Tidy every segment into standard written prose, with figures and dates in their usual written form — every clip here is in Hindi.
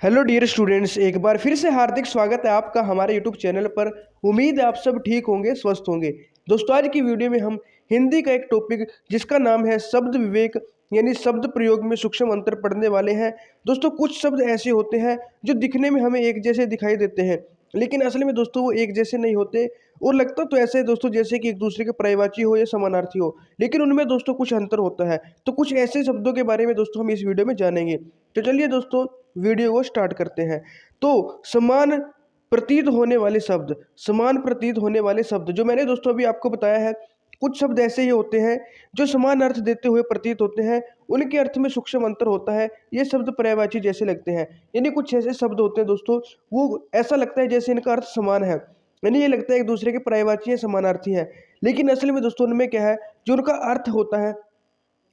हेलो डियर स्टूडेंट्स, एक बार फिर से हार्दिक स्वागत है आपका हमारे यूट्यूब चैनल पर। उम्मीद है आप सब ठीक होंगे, स्वस्थ होंगे। दोस्तों, आज की वीडियो में हम हिंदी का एक टॉपिक जिसका नाम है शब्द विवेक यानी शब्द प्रयोग में सूक्ष्म अंतर पढ़ने वाले हैं। दोस्तों, कुछ शब्द ऐसे होते हैं जो दिखने में हमें एक जैसे दिखाई देते हैं, लेकिन असल में दोस्तों वो एक जैसे नहीं होते। और लगता तो ऐसे है दोस्तों जैसे कि एक दूसरे के पर्यायवाची हो या समानार्थी हो, लेकिन उनमें दोस्तों कुछ अंतर होता है। तो कुछ ऐसे शब्दों के बारे में दोस्तों हम इस वीडियो में जानेंगे। तो चलिए दोस्तों, वीडियो को स्टार्ट करते हैं। तो समान प्रतीत होने वाले शब्द, समान प्रतीत होने वाले शब्द जो मैंने दोस्तों अभी आपको बताया है, कुछ शब्द ऐसे ही होते हैं जो समान अर्थ देते हुए प्रतीत होते हैं, उनके अर्थ में सूक्ष्म अंतर होता है। ये शब्द पर्यायवाची जैसे लगते हैं, यानी कुछ ऐसे शब्द होते हैं दोस्तों, वो ऐसा लगता है जैसे इनका अर्थ समान है, यानी ये लगता है एक दूसरे के पर्यायवाची है, समानार्थी है, लेकिन असल में दोस्तों उनमें क्या है, जो उनका अर्थ होता है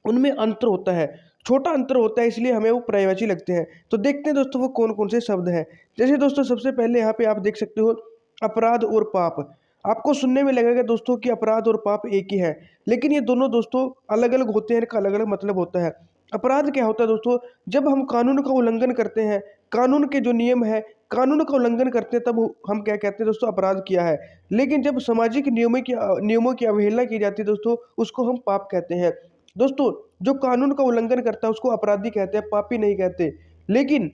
उनमें अंतर होता है, छोटा अंतर होता है, इसलिए हमें वो पर्यायवाची लगते हैं। तो देखते हैं दोस्तों वो कौन कौन से शब्द हैं। जैसे दोस्तों सबसे पहले यहाँ पे आप देख सकते हो अपराध और पाप। आपको सुनने में लगेगा दोस्तों कि अपराध और पाप एक ही है, लेकिन ये दोनों दोस्तों अलग अलग होते हैं, इनका अलग अलग मतलब होता है। अपराध क्या होता है दोस्तों, जब हम कानून का उल्लंघन करते हैं, कानून के जो नियम है, कानून का उल्लंघन करते हैं, तब हम क्या कहते हैं दोस्तों, अपराध किया है। लेकिन जब सामाजिक नियमों की अवहेलना की जाती है दोस्तों, उसको हम पाप कहते हैं। दोस्तों, जो कानून का उल्लंघन करता है उसको अपराधी कहते हैं, पापी नहीं कहते। लेकिन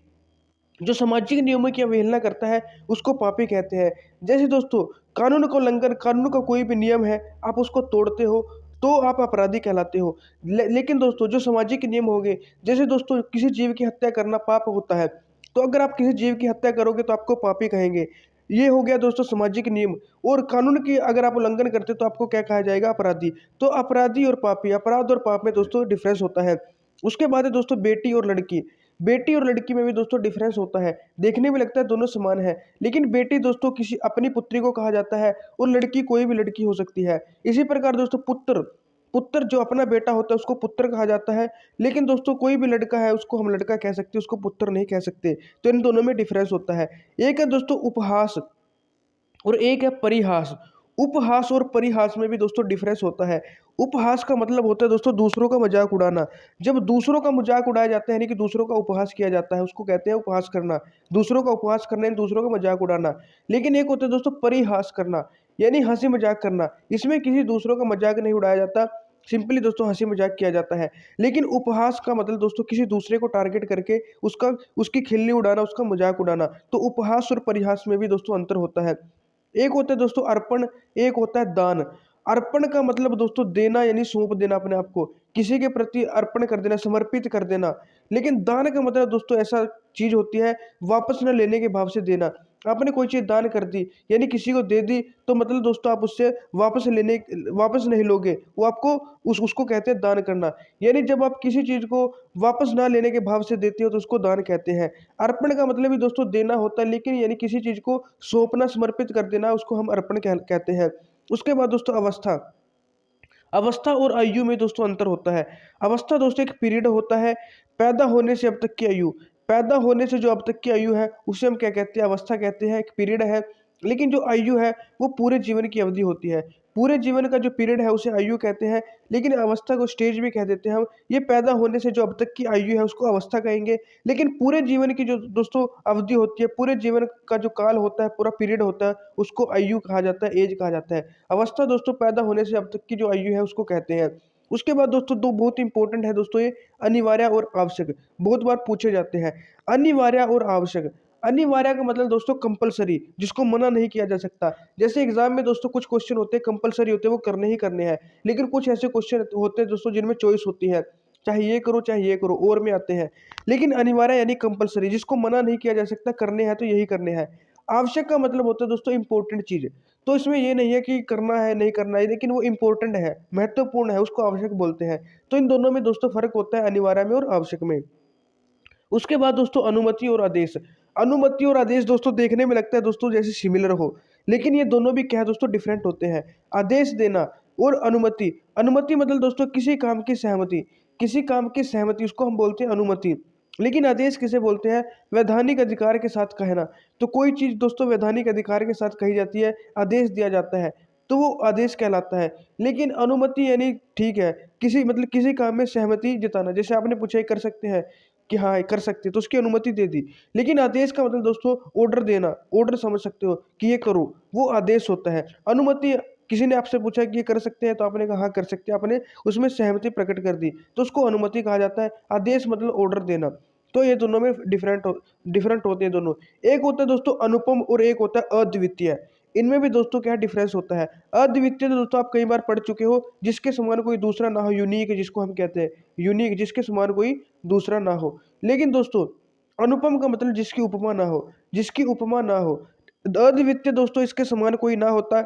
जो सामाजिक नियमों की अवहेलना करता है उसको पापी कहते हैं। जैसे दोस्तों कानून का उल्लंघन, कानून का कोई भी नियम है, आप उसको तोड़ते हो तो आप अपराधी कहलाते हो। लेकिन दोस्तों जो सामाजिक नियम हो गए, जैसे दोस्तों किसी जीव की हत्या करना पाप होता है, तो अगर आप किसी जीव की हत्या करोगे तो आपको पापी कहेंगे। ये हो गया दोस्तों सामाजिक नियम। और कानून की अगर आप उल्लंघन करते हो तो आपको क्या कहा जाएगा, अपराधी। तो अपराधी और पापी, अपराध और पाप में दोस्तों डिफरेंस होता है। उसके बाद है दोस्तों बेटी और लड़की। बेटी और लड़की में भी दोस्तों डिफरेंस होता है। देखने में लगता है दोनों समान है, लेकिन बेटी दोस्तों किसी अपनी पुत्री को कहा जाता है, और लड़की कोई भी लड़की हो सकती है। इसी प्रकार दोस्तों पुत्र, पुत्र जो अपना बेटा होता है उसको पुत्र कहा जाता है, लेकिन दोस्तों कोई भी लड़का है उसको हम लड़का कह सकते हैं, उसको पुत्र नहीं कह सकते। तो इन दोनों में डिफरेंस होता है। एक है दोस्तों उपहास और एक है परिहास। उपहास और परिहास में भी दोस्तों डिफरेंस होता है। उपहास का मतलब होता है दोस्तों दूसरों का मजाक उड़ाना। जब दूसरों का मजाक उड़ाया जाता है, यानी कि दूसरों का उपहास किया जाता है, उसको कहते हैं उपहास करना। दूसरों का उपहास करना यानी दूसरों का मजाक उड़ाना। लेकिन एक होता है दोस्तों परिहास करना, यानी हंसी मजाक करना। इसमें किसी दूसरों का मजाक नहीं उड़ाया जाता, सिंपली दोस्तों हंसी मजाक किया जाता है। लेकिन उपहास का मतलब दोस्तों किसी दूसरे को टारगेट करके उसकी खिल्ली उड़ाना, उसका मजाक उड़ाना। तो उपहास और परिहास में भी दोस्तों अंतर होता है। एक होता है दोस्तों अर्पण, एक होता है दान। अर्पण का मतलब दोस्तों देना, यानी सौंप देना अपने आप को, किसी के प्रति अर्पण कर देना, समर्पित कर देना। लेकिन दान का मतलब दोस्तों ऐसा चीज होती है वापस न लेने के भाव से देना। आपने कोई चीज दान कर दी, यानी किसी को दे दी, तो मतलब दोस्तों आप उससे वापस नहीं लोगे, वो आपको उसको कहते हैं दान करना। यानी जब आप किसी चीज को वापस ना लेने के भाव से देते हो तो उसको दान कहते हैं। अर्पण का मतलब भी दोस्तों देना होता है, लेकिन यानी किसी चीज को सौंपना, समर्पित कर देना, उसको हम अर्पण कहते हैं। उसके बाद दोस्तों अवस्था। अवस्था और आयु में दोस्तों अंतर होता है। अवस्था दोस्तों एक पीरियड होता है, पैदा होने से अब तक की आयु। पैदा होने से जो अब तक की आयु है उसे हम क्या कहते हैं, अवस्था कहते हैं, एक पीरियड है। लेकिन जो आयु है वो पूरे जीवन की अवधि होती है। पूरे जीवन का जो पीरियड है उसे आयु कहते हैं, लेकिन अवस्था को स्टेज भी कह देते हैं हम। ये पैदा होने से जो अब तक की आयु है उसको अवस्था कहेंगे। लेकिन पूरे जीवन की जो दोस्तों अवधि होती है, पूरे जीवन का जो काल होता है, पूरा पीरियड होता है, उसको आयु कहा जाता है, एज कहा जाता है। अवस्था दोस्तों पैदा होने से अब तक की जो आयु है उसको कहते हैं। उसके बाद दोस्तों दो बहुत इंपॉर्टेंट है दोस्तों, ये अनिवार्य और आवश्यक, बहुत बार पूछे जाते हैं। अनिवार्य और आवश्यक। अनिवार्य का मतलब दोस्तों कंपलसरी, जिसको मना नहीं किया जा सकता। जैसे एग्जाम में दोस्तों कुछ क्वेश्चन होते हैं कंपलसरी होते हैं, वो करने ही करने हैं। लेकिन कुछ ऐसे क्वेश्चन होते हैं दोस्तों जिनमें चॉइस होती है, चाहे ये करो चाहे ये करो, और में आते हैं। लेकिन अनिवार्य यानी कंपलसरी, जिसको मना नहीं किया जा सकता, करने हैं तो यही करने हैं। आवश्यक का मतलब होता है दोस्तों इंपॉर्टेंट चीज। तो इसमें ये नहीं है कि करना है नहीं करना है, लेकिन वो इंपॉर्टेंट है, महत्वपूर्ण है, उसको आवश्यक बोलते हैं। तो इन दोनों में दोस्तों फर्क होता है, अनिवार्य में और आवश्यक में। उसके बाद दोस्तों अनुमति और आदेश। अनुमति और आदेश दोस्तों देखने में लगता है दोस्तों जैसे सिमिलर हो, लेकिन ये दोनों भी क्या है दोस्तों, डिफरेंट होते हैं। आदेश देना और अनुमति। अनुमति मतलब दोस्तों किसी काम की सहमति, किसी काम की सहमति, उसको हम बोलते हैं अनुमति। लेकिन आदेश किसे बोलते हैं, वैधानिक अधिकार के साथ कहना। तो कोई चीज दोस्तों वैधानिक अधिकार के साथ कही जाती है, आदेश दिया जाता है, तो वो आदेश कहलाता है। लेकिन अनुमति यानी ठीक है, किसी काम में सहमति जताना। जैसे आपने पूछा, कर सकते हैं कि हाँ कर सकते, तो उसकी अनुमति दे दी। लेकिन आदेश का मतलब दोस्तों ऑर्डर देना, ऑर्डर समझ सकते हो कि ये करो, वो आदेश होता है। अनुमति, किसी ने आपसे पूछा कि ये कर सकते हैं तो आपने कहा हाँ कर सकते हैं, आपने उसमें सहमति प्रकट कर दी, तो उसको अनुमति कहा जाता है। आदेश मतलब ऑर्डर देना। तो ये दोनों में डिफरेंट होते हैं दोनों। एक होता है दोस्तों अनुपम और एक होता है अद्वितीय। इनमें भी दोस्तों क्या डिफरेंस होता है। अद्वितीय तो दोस्तों आप कई बार पढ़ चुके हो, जिसके समान कोई दूसरा ना हो, यूनिक जिसको हम कहते हैं, यूनिक जिसके समान कोई दूसरा ना हो। लेकिन दोस्तों अनुपम का मतलब जिसकी उपमा ना हो, जिसकी उपमा ना हो। अद्वितीय दोस्तों इसके समान कोई ना होता,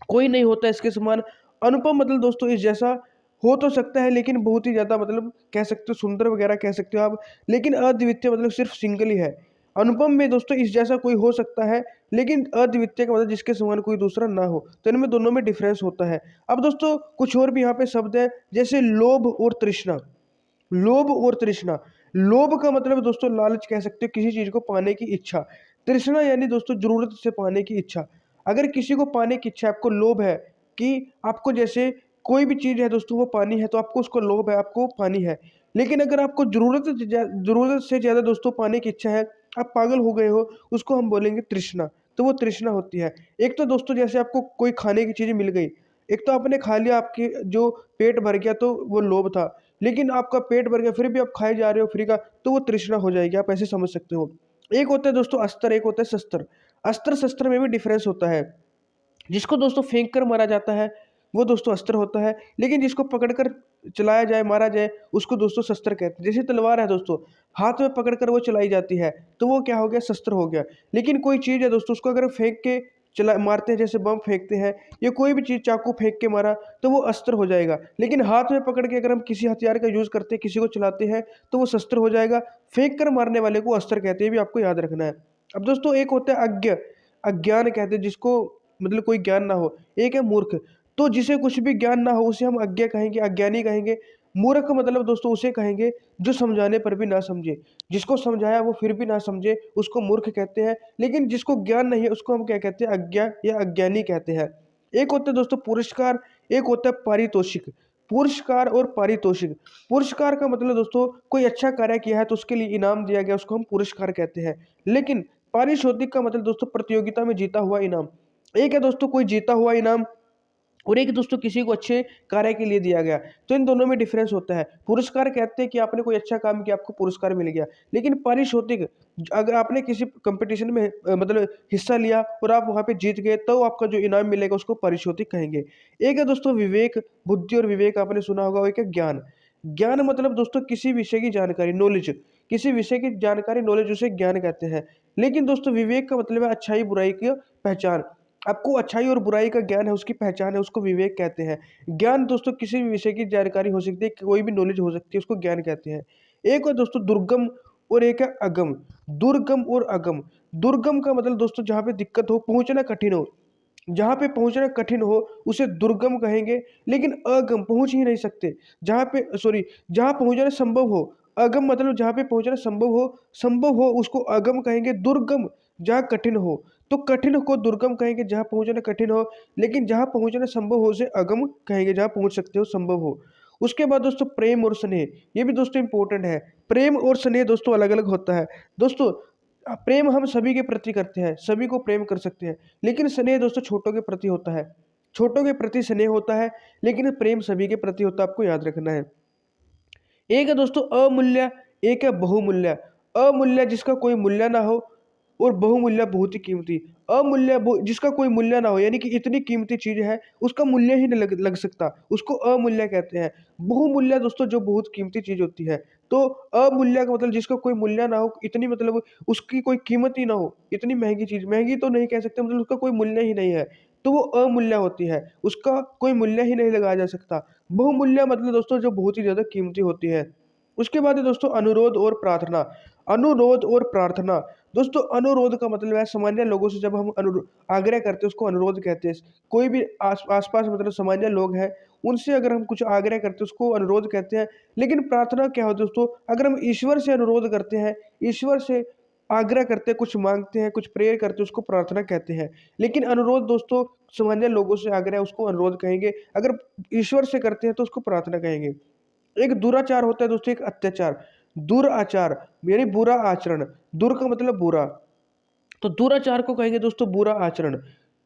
कोई नहीं होता इसके समान। अनुपम मतलब दोस्तों इस जैसा हो तो सकता है, लेकिन बहुत ही ज़्यादा मतलब कह सकते हो सुंदर वगैरह कह सकते हो आप। लेकिन अद्वितीय मतलब सिर्फ सिंगल ही है। अनुपम में दोस्तों इस जैसा कोई हो सकता है, लेकिन अद्वितीय का मतलब जिसके समान कोई दूसरा ना हो। तो इनमें दोनों में डिफरेंस होता है। अब दोस्तों कुछ और भी यहाँ पे शब्द है, जैसे लोभ और तृष्णा। लोभ और तृष्णा। लोभ का मतलब दोस्तों लालच कह सकते हो, किसी चीज को पाने की इच्छा। तृष्णा यानी दोस्तों जरूरत से पाने की इच्छा। अगर किसी को पाने की इच्छा, आपको लोभ है कि आपको जैसे कोई भी चीज है दोस्तों वो पानी है, तो आपको उसको लोभ है, आपको पानी है। लेकिन अगर आपको जरूरत से ज्यादा दोस्तों पाने की इच्छा है, आप पागल हो गए हो, उसको हम बोलेंगे तृष्णा। तो वो तृष्णा होती है। एक तो दोस्तों जैसे आपको कोई खाने की चीज मिल गई, एक तो आपने खा लिया, आपके जो पेट भर गया, तो वो लोभ था। लेकिन आपका पेट भर गया फिर भी आप खाए जा रहे हो फ्री का, तो वो तृष्णा हो जाएगी। आप ऐसे समझ सकते हो। एक होता है दोस्तों अस्त्र, एक होता है शस्त्र। अस्त्र शस्त्र में भी डिफरेंस होता है। जिसको दोस्तों फेंक कर मारा जाता है वो दोस्तों अस्त्र होता है, लेकिन जिसको पकड़कर चलाया जाए, मारा जाए, उसको दोस्तों शस्त्र कहते हैं। जैसे तलवार है दोस्तों, हाथ में पकड़कर वो चलाई जाती है, तो वो क्या हो गया, शस्त्र हो गया। लेकिन कोई चीज़ है दोस्तों, उसको अगर फेंक के चला मारते हैं, जैसे बम फेंकते हैं, या कोई भी चीज़ चाकू फेंक के मारा, तो वो अस्त्र हो जाएगा। लेकिन हाथ में पकड़ के अगर हम किसी हथियार का यूज़ करते हैं, किसी को चलाते हैं, तो वो शस्त्र हो जाएगा। फेंक कर मारने वाले को अस्त्र कहते हैं, ये भी आपको याद रखना है। अब दोस्तों एक होता है अज्ञान कहते हैं, जिसको मतलब कोई ज्ञान ना हो। एक है मूर्ख। तो जिसे कुछ भी ज्ञान ना हो उसे हम अज्ञा कहेंगे, अज्ञानी कहेंगे। मूर्ख मतलब दोस्तों उसे कहेंगे जो समझाने पर भी ना समझे, जिसको समझाया वो फिर भी ना समझे, उसको मूर्ख कहते हैं। लेकिन जिसको ज्ञान नहीं है उसको हम क्या कहते हैं, अज्ञा या अज्ञानी कहते हैं। एक होता है दोस्तों पुरस्कार, एक होता है पारितोषिक। पुरस्कार और पारितोषिक। पुरस्कार का मतलब दोस्तों कोई अच्छा कार्य किया है तो उसके लिए इनाम दिया गया, उसको हम पुरस्कार कहते हैं। लेकिन पारितोषिक का मतलब दोस्तों प्रतियोगिता में जीता हुआ इनाम। एक है दोस्तों कोई जीता हुआ इनाम, और एक दोस्तों किसी को अच्छे कार्य के लिए दिया गया। तो इन दोनों में डिफरेंस होता है। पुरस्कार कहते हैं कि आपने कोई अच्छा काम किया, आपको पुरस्कार मिल गया। लेकिन पारितोषिक, अगर आपने किसी कंपटीशन में मतलब हिस्सा लिया और आप वहाँ पे जीत गए, तो आपका जो इनाम मिलेगा उसको पारितोषिक कहेंगे। एक है दोस्तों विवेक, बुद्धि और विवेक आपने सुना होगा। एक है ज्ञान। ज्ञान मतलब दोस्तों किसी विषय की जानकारी, नॉलेज। किसी विषय की जानकारी, नॉलेज, उसे ज्ञान कहते हैं। लेकिन दोस्तों विवेक का मतलब है अच्छाई बुराई की पहचान। आपको अच्छाई और बुराई का ज्ञान है, उसकी पहचान है, उसको विवेक कहते हैं। ज्ञान दोस्तों किसी भी विषय की जानकारी हो सकती है, कोई भी नॉलेज हो सकती है, उसको ज्ञान कहते हैं। एक है दोस्तों दुर्गम और एक है अगम। दुर्गम और अगम। दुर्गम का मतलब दोस्तों जहाँ पे दिक्कत हो, पहुंचना कठिन हो, जहाँ पे पहुंचना कठिन हो उसे दुर्गम कहेंगे। लेकिन अगम, पहुंच ही नहीं सकते, जहाँ पे सॉरी जहाँ पहुंचना संभव हो। अगम मतलब जहाँ पे पहुंचना संभव हो उसको अगम कहेंगे। दुर्गम जहाँ कठिन हो, तो कठिन को दुर्गम कहेंगे, जहाँ पहुंचना कठिन हो। लेकिन जहाँ पहुंचना संभव हो उसे अगम कहेंगे, जहाँ पहुंच सकते हो, संभव हो। उसके बाद दोस्तों प्रेम और स्नेह, ये भी दोस्तों इंपॉर्टेंट है। प्रेम और स्नेह दोस्तों अलग अलग होता है। दोस्तों प्रेम हम सभी के प्रति करते हैं, सभी को प्रेम कर सकते हैं। लेकिन स्नेह दोस्तों छोटों के प्रति होता है, छोटों के प्रति स्नेह होता है। लेकिन प्रेम सभी के प्रति होता है, आपको याद रखना है। एक है दोस्तों अमूल्य, एक है बहुमूल्य। अमूल्य जिसका कोई मूल्य ना हो, और बहुमूल्य बहुत ही कीमती। जिसका कोई मूल्य ना हो, यानी कि इतनी कीमती चीज है उसका मूल्य ही नहीं लग सकता, उसको अमूल्य कहते हैं। बहुमूल्य दोस्तों जो बहुत कीमती चीज होती है। तो अमूल्य का मतलब जिसका कोई मूल्य ना हो, इतनी मतलब उसकी कोई कीमत ही ना हो, इतनी महंगी चीज, महंगी तो नहीं कह सकते, मतलब उसका कोई मूल्य ही नहीं है, तो वो अमूल्य होती है, उसका कोई मूल्य ही नहीं लगाया जा सकता। बहुमूल्य मतलब दोस्तों जो बहुत ही ज्यादा कीमती होती है। उसके बाद है दोस्तों अनुरोध और प्रार्थना। अनुरोध और प्रार्थना। दोस्तों अनुरोध का मतलब है सामान्य लोगों से जब हम आग्रह करते हैं उसको अनुरोध कहते हैं। कोई भी आसपास मतलब सामान्य लोग हैं, उनसे अगर हम कुछ आग्रह करते हैं उसको अनुरोध कहते हैं। लेकिन प्रार्थना क्या होती है दोस्तों, अगर हम ईश्वर से अनुरोध करते हैं, ईश्वर से आग्रह करते हैं, कुछ मांगते हैं, कुछ प्रेयर करते हैं, उसको प्रार्थना कहते हैं। लेकिन अनुरोध दोस्तों सामान्य लोगों से आग्रह, उसको अनुरोध कहेंगे। अगर ईश्वर से करते हैं तो उसको प्रार्थना कहेंगे। एक दुराचार होता है दोस्तों, एक अत्याचार। दुराचार यानी बुरा आचरण, दुर का मतलब बुरा, तो दुराचार को कहेंगे दोस्तों बुरा आचरण।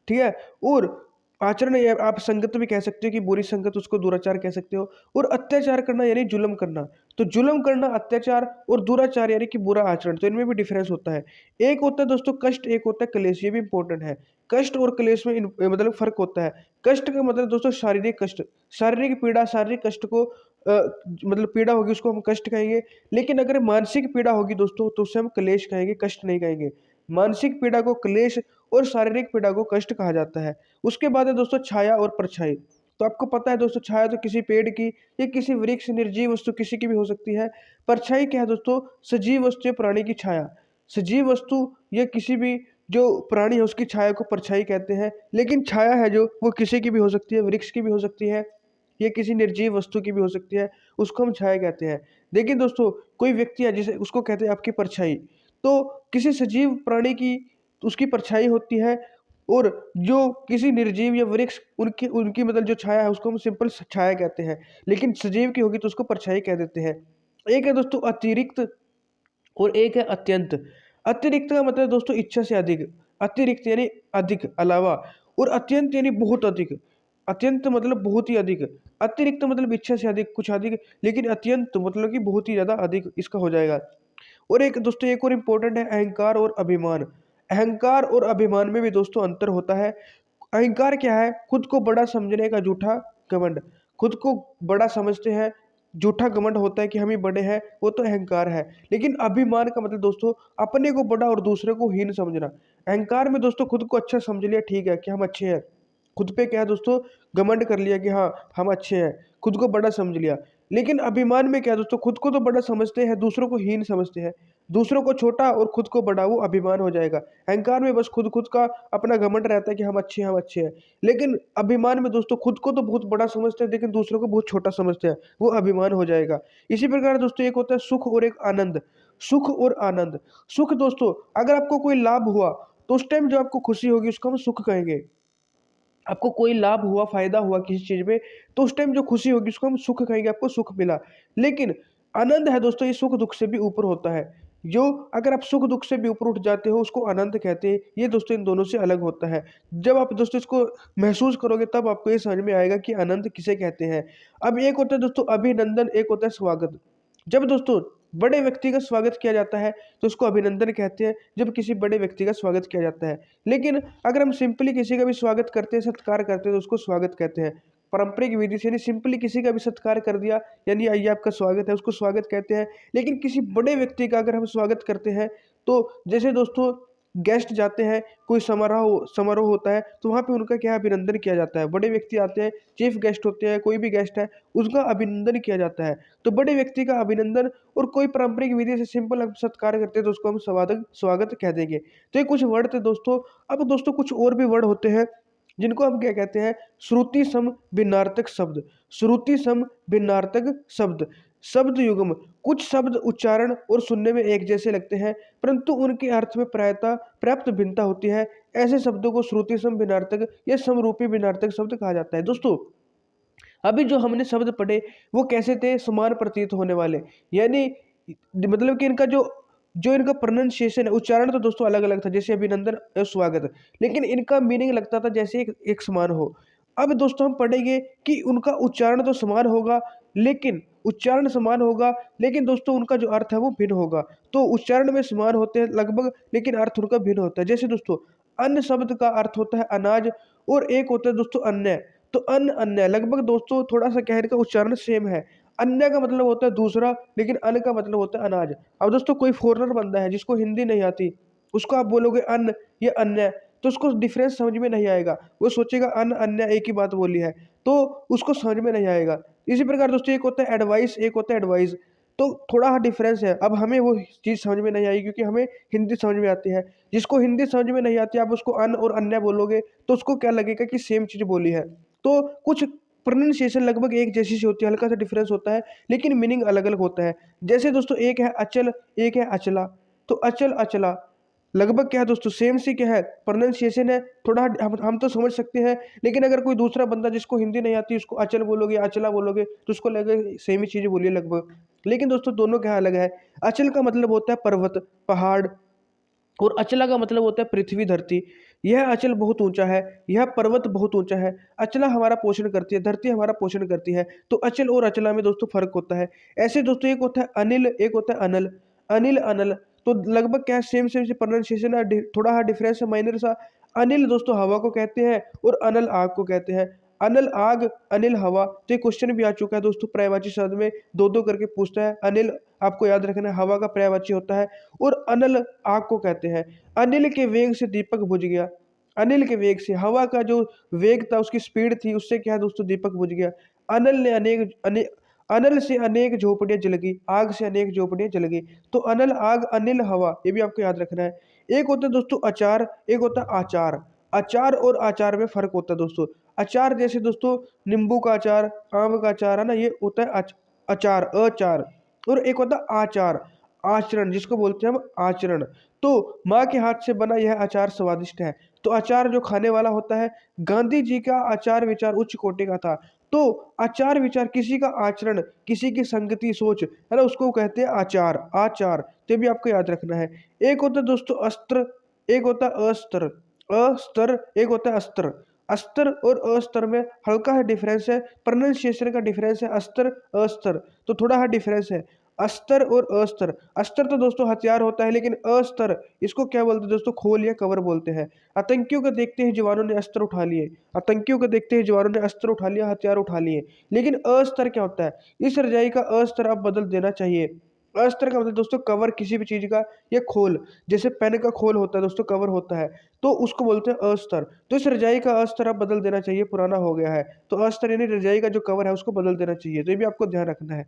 ठीक है। और आचरण ये आप संगत भी कह सकते हो कि बुरी संगत, उसको दुराचार कह सकते हो। और अत्याचार करना यानी जुल्म करना, तो जुल्म करना अत्याचार, और दुराचार यानी कि बुरा आचरण, तो इनमें भी डिफरेंस होता है। एक होता है दोस्तों कष्ट, एक होता है क्लेश, ये भी इंपॉर्टेंट है। कष्ट और क्लेश में मतलब फर्क होता है। कष्ट का मतलब दोस्तों शारीरिक कष्ट, शारीरिक पीड़ा, शारीरिक कष्ट को मतलब पीड़ा होगी उसको हम कष्ट कहेंगे। लेकिन अगर मानसिक पीड़ा होगी दोस्तों तो उसे हम क्लेश कहेंगे, कष्ट नहीं कहेंगे। मानसिक पीड़ा को क्लेश और शारीरिक पीड़ा को कष्ट कहा जाता है। उसके बाद है दोस्तों छाया और परछाई। तो आपको पता है दोस्तों, छाया तो किसी पेड़ की या किसी वृक्ष निर्जीव वस्तु किसी की भी हो सकती है। परछाई क्या है दोस्तों, सजीव वस्तु या प्राणी की छाया। सजीव वस्तु या किसी भी जो प्राणी है उसकी छाया को परछाई कहते हैं। लेकिन छाया है जो वो किसी की भी हो सकती है, वृक्ष की भी हो सकती है, ये किसी निर्जीव वस्तु की भी हो सकती है, उसको हम छाया कहते हैं। देखिए दोस्तों, कोई व्यक्ति है जिसे उसको कहते हैं आपकी परछाई, तो किसी सजीव प्राणी की तो उसकी परछाई होती है। और जो किसी निर्जीव या वृक्ष उनकी उनकी मतलब जो छाया है उसको हम सिंपल छाया कहते हैं। लेकिन सजीव की होगी तो उसको परछाई कह देते हैं। एक है दोस्तों अतिरिक्त और एक है अत्यंत। अतिरिक्त का मतलब दोस्तों इच्छा से अधिक, अतिरिक्त यानी अधिक, अलावा, और अत्यंत यानी बहुत अधिक। अत्यंत मतलब बहुत ही अधिक, अतिरिक्त मतलब इच्छा से अधिक, कुछ अधिक, लेकिन अत्यंत मतलब कि बहुत ही ज्यादा अधिक इसका हो जाएगा। और एक दोस्तों एक और इम्पोर्टेंट है अहंकार और अभिमान। अहंकार और अभिमान में भी दोस्तों अंतर होता है। अहंकार क्या है, खुद को बड़ा समझने का झूठा घमंड, खुद को बड़ा समझते हैं, झूठा घमंड होता है कि हम ही बड़े हैं, वो तो अहंकार है। लेकिन अभिमान का मतलब दोस्तों अपने को बड़ा और दूसरे को हीन समझना। अहंकार में दोस्तों खुद को अच्छा समझ लिया, ठीक है कि हम अच्छे हैं, खुद पे क्या है दोस्तों घमंड कर लिया कि हाँ हम अच्छे हैं, खुद को बड़ा समझ लिया। लेकिन अभिमान में क्या है दोस्तों, खुद को तो बड़ा समझते हैं, दूसरों को हीन समझते हैं, दूसरों को छोटा और खुद को बड़ा, वो अभिमान हो जाएगा। अहंकार में बस खुद खुद का अपना घमंड रहता है कि हम अच्छे हैं, हम अच्छे हैं। लेकिन अभिमान में दोस्तों खुद को तो बहुत बड़ा समझते हैं लेकिन दूसरों को बहुत छोटा समझते हैं, वो अभिमान हो जाएगा। इसी प्रकार दोस्तों एक होता है सुख और एक आनंद। सुख और आनंद, सुख दोस्तों अगर आपको कोई लाभ हुआ तो उस टाइम जो आपको खुशी होगी उसको हम सुख कहेंगे। आपको कोई लाभ हुआ, फायदा हुआ किसी चीज में, तो उस टाइम जो खुशी होगी उसको हम सुख कहेंगे, आपको सुख मिला। लेकिन आनंद है दोस्तों ये सुख दुख से भी ऊपर होता है। जो अगर आप सुख दुख से भी ऊपर उठ जाते हो उसको आनंद कहते हैं। ये दोस्तों इन दोनों से अलग होता है। जब आप दोस्तों इसको महसूस करोगे तब आपको ये समझ में आएगा कि आनंद किसे कहते हैं। अब एक होता है दोस्तों अभिनंदन, एक होता है स्वागत। जब दोस्तों बड़े व्यक्ति का स्वागत किया जाता है तो उसको अभिनंदन कहते हैं, जब किसी बड़े व्यक्ति का स्वागत किया जाता है। लेकिन अगर हम सिंपली किसी का भी स्वागत करते हैं, सत्कार करते हैं, तो उसको स्वागत कहते हैं। पारंपरिक विधि से यानी सिंपली किसी का भी सत्कार कर दिया यानी आइए आपका स्वागत है, उसको स्वागत कहते हैं। लेकिन किसी बड़े व्यक्ति का अगर हम स्वागत करते हैं तो जैसे दोस्तों गेस्ट जाते हैं, कोई समारोह समारोह होता है तो वहाँ पे उनका क्या है, अभिनंदन किया जाता है। बड़े व्यक्ति आते हैं, चीफ गेस्ट होते हैं, कोई भी गेस्ट है उसका अभिनंदन किया जाता है। तो बड़े व्यक्ति का अभिनंदन, और कोई पारंपरिक विधि से सिंपल हम सत्कार करते हैं तो उसको हम स्वागत स्वागत कह देंगे। तो ये कुछ वर्ड थे दोस्तों। अब दोस्तों कुछ और भी वर्ड होते हैं जिनको हम क्या कहते हैं, श्रुति सम भिन्नार्थक शब्द। श्रुति सम भिन्नार्थक शब्द, शब्द युग्म, कुछ शब्द उच्चारण और सुनने में एक जैसे लगते हैं परंतु उनके अर्थ में प्रायतः पर्याप्त भिन्नता होती है। ऐसे शब्दों को श्रुति सम भिन्नार्थक या समरूपी भिन्नार्थक शब्द कहा जाता है। दोस्तों अभी जो हमने शब्द पढ़े वो कैसे थे, समान प्रतीत होने वाले, यानी मतलब कि इनका जो जो इनका प्रोनाउंसिएशन है, उच्चारण तो दोस्तों अलग अलग था, जैसे अभिनंदन और स्वागत, लेकिन इनका मीनिंग लगता था जैसे एक समान हो। अब दोस्तों हम पढ़ेंगे कि उनका उच्चारण तो समान होगा, लेकिन उच्चारण समान होगा लेकिन दोस्तों उनका जो अर्थ है वो भिन्न होगा। तो उच्चारण में समान होते हैं लगभग, लेकिन अर्थ उनका भिन्न होता है। जैसे दोस्तों अन्न शब्द का अर्थ होता है अनाज, और एक होता है दोस्तों अन्य। तो अन्न अन्य लगभग दोस्तों थोड़ा सा कहने का उच्चारण सेम है। अन्य का मतलब होता है दूसरा, लेकिन अन्न का मतलब होता है अनाज। अब दोस्तों कोई फॉरेनर बंदा है जिसको हिंदी नहीं आती, उसको आप बोलोगे अन्न या अन्य, तो उसको डिफरेंस समझ में नहीं आएगा, वो सोचेगा अन्न अन्य एक ही बात बोली है, तो उसको समझ में नहीं आएगा। इसी प्रकार दोस्तों एक होता है एडवाइस, एक होता है एडवाइस, तो थोड़ा डिफरेंस है। अब हमें वो चीज़ समझ में नहीं आएगी क्योंकि हमें हिंदी समझ में आती है। जिसको हिंदी समझ में नहीं आती आप उसको अन्न और अन्य बोलोगे तो उसको क्या लगेगा कि सेम चीज़ बोली है। तो कुछ प्रोनाउंसिएशन लगभग एक जैसी सी होती है, हल्का सा डिफरेंस होता है, लेकिन मीनिंग अलग अलग होता है। जैसे दोस्तों एक है अचल, एक है अचला। तो अचल अचला, लगभग क्या है दोस्तों, सेम सी क्या है प्रोनाउंसिएशन है, थोड़ा हम तो समझ सकते हैं, लेकिन अगर कोई दूसरा बंदा जिसको हिंदी नहीं आती उसको अचल बोलोगे, अचला बोलोगे, तो उसको लगेगा सेम ही चीज़ बोलिए लगभग। लेकिन दोस्तों दोनों क्या अलग है। अचल का मतलब होता है पर्वत, पहाड़, और अचला का मतलब होता है पृथ्वी, धरती। यह अचल बहुत ऊंचा है, यह पर्वत बहुत ऊंचा है। अचला हमारा पोषण करती है, धरती हमारा पोषण करती है। तो अचल और अचला में दोस्तों फर्क होता है। ऐसे दोस्तों एक होता है अनिल, एक होता है अनल। अनिल अनल तो लगभग क्या है, सेम सेम से प्रोनाउंसिएशन है, थोड़ा सा डिफरेंस है माइनर सा। अनिल दोस्तों हवा को कहते हैं और अनल आग को कहते हैं। अनल आग, अनिल हवा। तो ये क्वेश्चन भी आ चुका है दोस्तों, पर्यायवाची शब्द में दो दो करके पूछता है। अनिल आपको याद रखना है हवा का पर्यायवाची होता है, और अनल आग को कहते हैं। अनिल के वेग से दीपक बुझ गया। अनिल के वेग से, हवा का जो वेग था, उसकी स्पीड थी, उससे क्या है दोस्तों, दीपक बुझ गया। अनल ने अनल से अनेक झोपड़ियां जल गई, आग से अनेक झोपड़ियां जल गई। तो अनल आग, अनिल हवा, ये भी आपको याद रखना है। एक होता है दोस्तों अचार, एक होता है आचार। अचार और आचार में फर्क होता है दोस्तों। अचार जैसे दोस्तों नींबू का अचार, आम का अचार है ना, ये होता है अचार, अचार। और एक होता है आचार, आचरण, जिसको बोलते हैं हम आचरण। तो माँ के हाथ से बना यह अचार स्वादिष्ट है। तो अचार जो खाने वाला होता है। गांधी जी का आचार विचार उच्च कोटि का था। तो आचार विचार किसी का आचरण, किसी की संगति सोच है ना, उसको कहते हैं आचार, आचार। तो ये भी आपको याद रखना है। एक होता है दोस्तों अस्त्र, एक होता है अस्त्र। अस्त्र, एक होता है अस्त्र। अस्त्र और अस्त्र में हल्का सा डिफरेंस है, प्रोनाउंसिएशन का डिफरेंस है, अस्त्र अस्त्र, तो थोड़ा सा डिफरेंस है। अस्त्र और अस्त्र, अस्त्र तो दोस्तों हथियार होता है, लेकिन अस्त्र इसको क्या बोलते हैं दोस्तों, खोल या कवर बोलते हैं। आतंकियों को देखते ही जवानों ने अस्त्र उठा लिए, आतंकियों को देखते ही जवानों ने अस्त्र उठा लिया, हथियार उठा लिए। लेकिन अस्त्र क्या होता है, इस रजाई का अस्त्र अब बदल देना चाहिए। अस्त्र का मतलब दोस्तों कवर किसी भी चीज का, या खोल, जैसे पेन का खोल होता है दोस्तों, कवर होता है, तो उसको बोलते हैं अस्त्र। तो इस रजाई का अस्त्र अब बदल देना चाहिए, पुराना हो गया है। तो अस्त्र यानी रजाई का जो कवर है उसको बदल देना चाहिए। तो ये भी आपको ध्यान रखना है।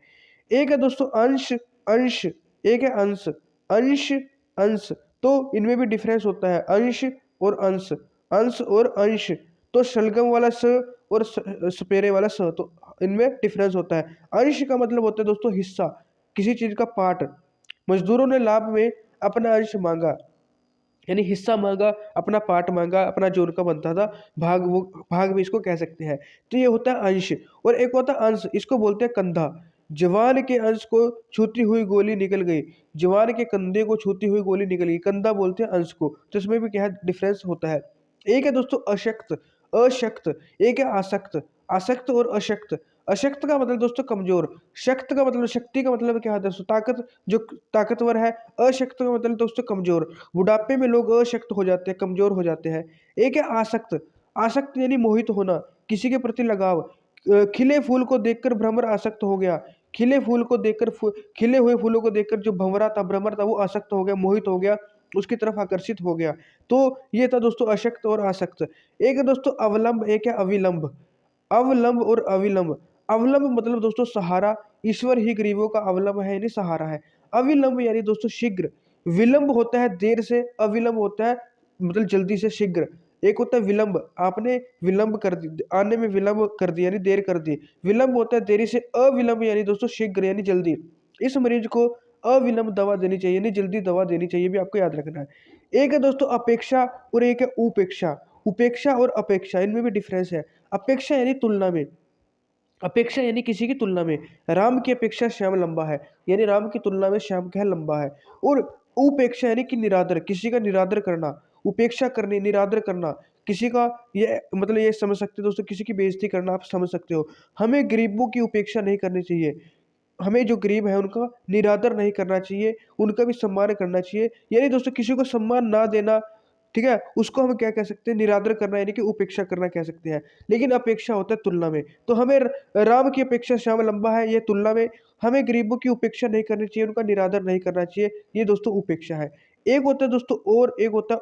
एक है दोस्तों अंश, अंश, एक है अंश, अंश, अंश। तो इनमें भी डिफरेंस होता है, अंश और अंश, अंश और अंश। तो शलगम वाला स और सपेरे वाला स, तो इनमें डिफरेंस होता है। अंश का मतलब होता है दोस्तों हिस्सा, किसी चीज का पार्ट। मजदूरों ने लाभ में अपना अंश मांगा, यानी हिस्सा मांगा, अपना पार्ट मांगा, अपना जो उनका बनता था भाग, वो भाग भी इसको कह सकते हैं। तो ये होता है अंश। और एक होता है अंश, इसको बोलते हैं कंधा। जवान के अंश को छूती हुई गोली निकल गई, जवान के कंधे को छूती हुई गोली निकल गई, कंधा बोलते हैं अंश को। तो इसमें भी क्या है, डिफरेंस होता है। एक है दोस्तों अशक्त, अशक्त, एक है आसक्त, आसक्त और अशक्त। अशक्त का मतलब दोस्तों कमजोर, शक्त का मतलब, शक्ति का मतलब क्या है दोस्तों, ताकत, जो ताकतवर है। अशक्त का मतलब दोस्तों कमजोर, बुढ़ापे में लोग अशक्त हो जाते हैं, कमजोर हो जाते हैं। एक है आसक्त, आसक्त यानी मोहित होना, किसी के प्रति लगाव। खिले फूल को देखकर भ्रमर आसक्त हो गया, खिले फूल को देखकर खिले हुए फूलों को देखकर जो भंवरा था, भ्रमर था, वो आसक्त हो गया, मोहित हो गया, उसकी तरफ आकर्षित हो गया। तो ये था दोस्तों अशक्त और आसक्त। एक है दोस्तों अवलंब, एक है अविलंब। अवलंब और अविलंब, अवलंब मतलब दोस्तों सहारा, ईश्वर ही गरीबों का अवलंब है यानी सहारा है। अविलंब यानी दोस्तों शीघ्र। विलंब होता है देर से, अविलंब होता है मतलब जल्दी से, शीघ्र। एक होता है विलंब, आपने विलंब कर दी, आने में विलंब कर दिया यानी देर कर दी। विलंब होता है देरी से। अविलंब यानी दोस्तों शीघ्र यानी जल्दी। इस मरीज को अविलंब दवा देनी चाहिए यानी जल्दी दवा देनी चाहिए, भी आपको याद रखना है। एक है दोस्तों अपेक्षा और एक है उपेक्षा। उपेक्षा और अपेक्षा, इनमें भी डिफरेंस है। अपेक्षा यानी तुलना में, अपेक्षा यानी किसी की तुलना में। राम की अपेक्षा श्याम लंबा है, यानी राम की तुलना में श्याम क्या है, लंबा है। और उपेक्षा यानी कि निरादर, किसी का निरादर करना। उपेक्षा करनी, निरादर करना किसी का, ये मतलब ये समझ सकते हो दोस्तों, किसी की बेइज्जती करना, आप समझ सकते हो। हमें गरीबों की उपेक्षा नहीं करनी चाहिए, हमें जो गरीब है उनका निरादर नहीं करना चाहिए, उनका भी सम्मान करना चाहिए। यानी दोस्तों किसी को सम्मान ना देना, ठीक है, उसको हम क्या कह सकते हैं, निरादर करना यानी कि उपेक्षा करना कह सकते हैं। लेकिन अपेक्षा होता है तुलना में। तो हमें राम की अपेक्षा श्याम लंबा है, ये तुलना में। हमें गरीबों की उपेक्षा नहीं करनी चाहिए, उनका निरादर नहीं करना चाहिए, ये दोस्तों उपेक्षा है। एक होता है दोस्तों और, एक होता है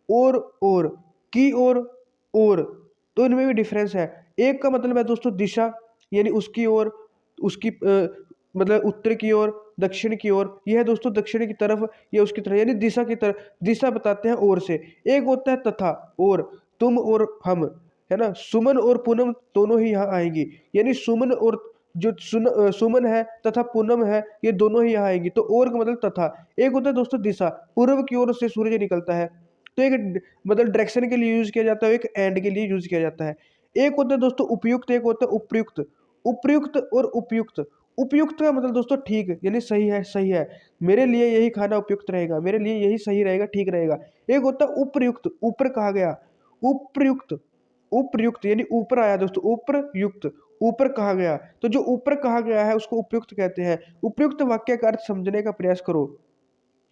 और की और। तो इनमें भी डिफरेंस है। एक का मतलब है दोस्तों दिशा, यानी उसकी ओर, उसकी मतलब उत्तर की ओर, दक्षिण की ओर। यह है दोस्तों दक्षिण की तरफ या उसकी तरफ, यानी दिशा की तरफ, दिशा बताते हैं ओर से। एक होता है तथा, और, तुम और हम, है ना। सुमन और पूनम दोनों ही यहाँ आएंगी, यानी सुमन और जो सुमन है तथा पूनम है, ये दोनों ही यहाँ आएंगी। तो और का मतलब तथा। एक होता है दोस्तों दिशा, पूर्व की ओर से सूरज निकलता है, तो एक मतलब डायरेक्शन के लिए यूज किया जाता है, एक एंड के लिए यूज किया जाता है। एक होता है दोस्तों उपयुक्त, एक होता है उपयुक्त। उपयुक्त और उपयुक्त। उपयुक्त का मतलब दोस्तों ठीक, यानी सही है, सही है, मेरे लिए यही खाना उपयुक्त रहेगा, मेरे लिए यही सही रहेगा, ठीक रहेगा। एक होता है उपयुक्त, ऊपर कहा गया, उपयुक्त। उपयुक्त यानी ऊपर आया दोस्तों, उपयुक्त, ऊपर कहा गया। तो जो ऊपर कहा गया है उसको उपयुक्त कहते हैं। उपयुक्त वाक्य का अर्थ समझने का प्रयास करो,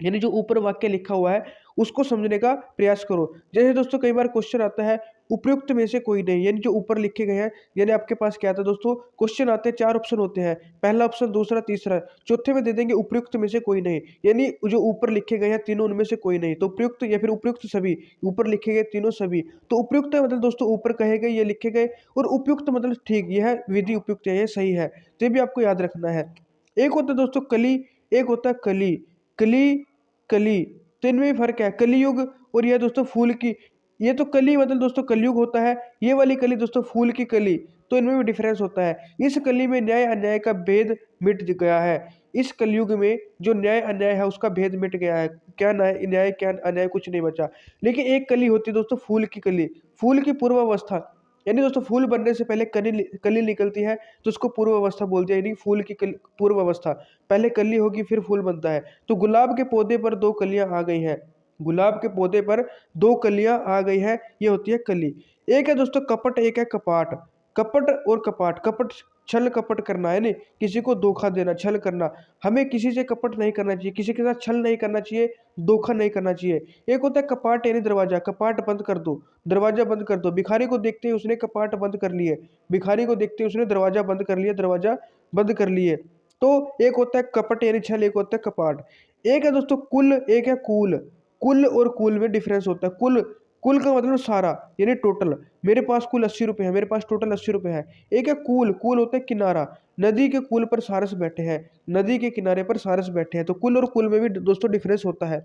यानी जो ऊपर वाक्य लिखा हुआ है उसको समझने का प्रयास करो। जैसे दोस्तों कई बार क्वेश्चन आता है उपयुक्त में से कोई नहीं, यानी जो ऊपर लिखे गए हैं, यानी आपके पास क्या आता है दोस्तों, क्वेश्चन आते हैं, 4 ऑप्शन होते हैं, पहला ऑप्शन, दूसरा, तीसरा, चौथे में दे देंगे उपयुक्त में से कोई नहीं, यानी जो ऊपर लिखे गए हैं तीनों उनमें से कोई नहीं, तो उपयुक्त या फिर उपयुक्त सभी, ऊपर लिखे गए तीनों सभी। तो उपयुक्त मतलब दोस्तों ऊपर कहे गए, ये लिखे गए, और उपयुक्त मतलब ठीक, यह विधि उपयुक्त है, यह सही है, तो ये भी आपको याद रखना है। एक होता है दोस्तों कली, एक होता है कली। कली, कली, तो इनमें भी फर्क है, कलियुग और यह दोस्तों फूल की। ये तो कली मतलब दोस्तों कलयुग होता है, ये वाली कली दोस्तों फूल की कली, तो इनमें भी डिफरेंस होता है। इस कली में न्याय अन्याय का भेद मिट गया है। इस कलयुग में जो न्याय अन्याय है उसका भेद मिट गया है, क्या न्याय न्याय क्या अन्याय कुछ नहीं बचा। लेकिन एक कली होती है दोस्तों फूल की कली, फूल की पूर्व अवस्था, यानी दोस्तों फूल बनने से पहले कली कली निकलती है, तो उसको पूर्व अवस्था बोलते हैं, यानी फूल की पूर्व अवस्था, पहले कली होगी फिर फूल बनता है। तो गुलाब के पौधे पर 2 कलियां आ गई हैं, गुलाब के पौधे पर 2 कलियां आ गई है, ये होती है कली। एक है दोस्तों कपट, एक है कपाट। कपट और कपाट, कपट छल कपट करना है, नहीं किसी को धोखा देना, छल करना। हमें किसी से कपट नहीं करना चाहिए, किसी के साथ छल नहीं करना चाहिए, धोखा नहीं करना चाहिए। एक होता है कपाट यानी दरवाजा, कपाट बंद कर दो, दरवाजा बंद कर दो। भिखारी को देखते ही उसने कपाट बंद कर लिए, भिखारी को देखते ही उसने दरवाजा बंद कर लिया, दरवाजा बंद कर लिए। तो एक होता है कपट यानी छल, एक होता है कपाट। एक है दोस्तों कुल, एक है कूल। कुल और कूल में डिफरेंस होता है। कुल, कुल का मतलब सारा, यानी टोटल, मेरे पास कुल 80 रुपये है, मेरे पास टोटल 80 रुपये है। एक है कूल, कूल होता है किनारा, नदी के कूल पर सारस बैठे हैं, नदी के किनारे पर सारस बैठे हैं। तो कुल और कुल में भी दोस्तों डिफरेंस होता है।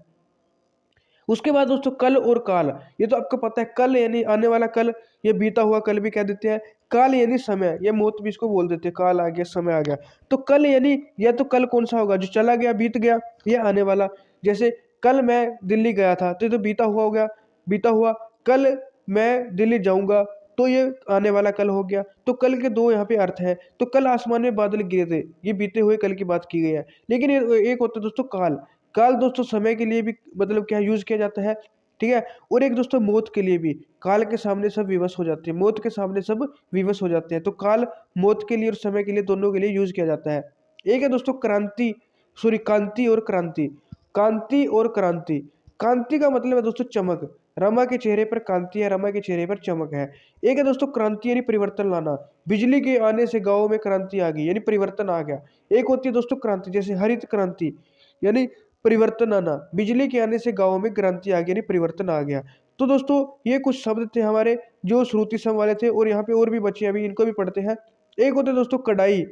उसके बाद दोस्तों कल और काल, ये तो आपको पता है, कल यानी आने वाला कल, ये बीता हुआ कल भी कह देते हैं। काल यानी समय, ये मौत भी इसको बोल देते हैं, काल आ गया, समय आ गया। तो कल यानी, या तो कल कौन सा होगा, जो चला गया, बीत गया, ये आने वाला। जैसे कल मैं दिल्ली गया था, तो ये तो बीता हुआ हो गया, बीता हुआ। कल मैं दिल्ली जाऊंगा, तो ये आने वाला कल हो गया। तो कल के 2 यहाँ पे अर्थ है। तो कल आसमान में बादल गिरे थे, ये बीते हुए कल की बात की गई है। लेकिन एक होता है दोस्तों काल, काल दोस्तों समय के लिए भी मतलब क्या यूज किया जाता है, ठीक है। और एक दोस्तों मौत के लिए भी, काल के सामने सब विवश हो जाते हैं, मौत के सामने सब विवश हो जाते हैं। तो काल मौत के लिए और समय के लिए, दोनों के लिए यूज किया जाता है। एक है दोस्तों क्रांति, सॉरी कांति और क्रांति। कांति और क्रांति, कांति का मतलब है दोस्तों चमक, रमा के चेहरे पर कांति है, रमा के चेहरे पर चमक है। एक है दोस्तों क्रांति यानी परिवर्तन लाना, बिजली के आने से गाँव में क्रांति आ गई, यानी परिवर्तन आ गया। एक होती है दोस्तों क्रांति, जैसे हरित क्रांति, यानी परिवर्तन आना, बिजली के आने से गाँव में क्रांति आ गई, यानी परिवर्तन आ गया। तो दोस्तों ये कुछ शब्द थे हमारे जो श्रुति सम वाले थे, और यहाँ पे और भी बचे, अभी इनको भी पढ़ते हैं। एक होता है दोस्तों कढ़ाई,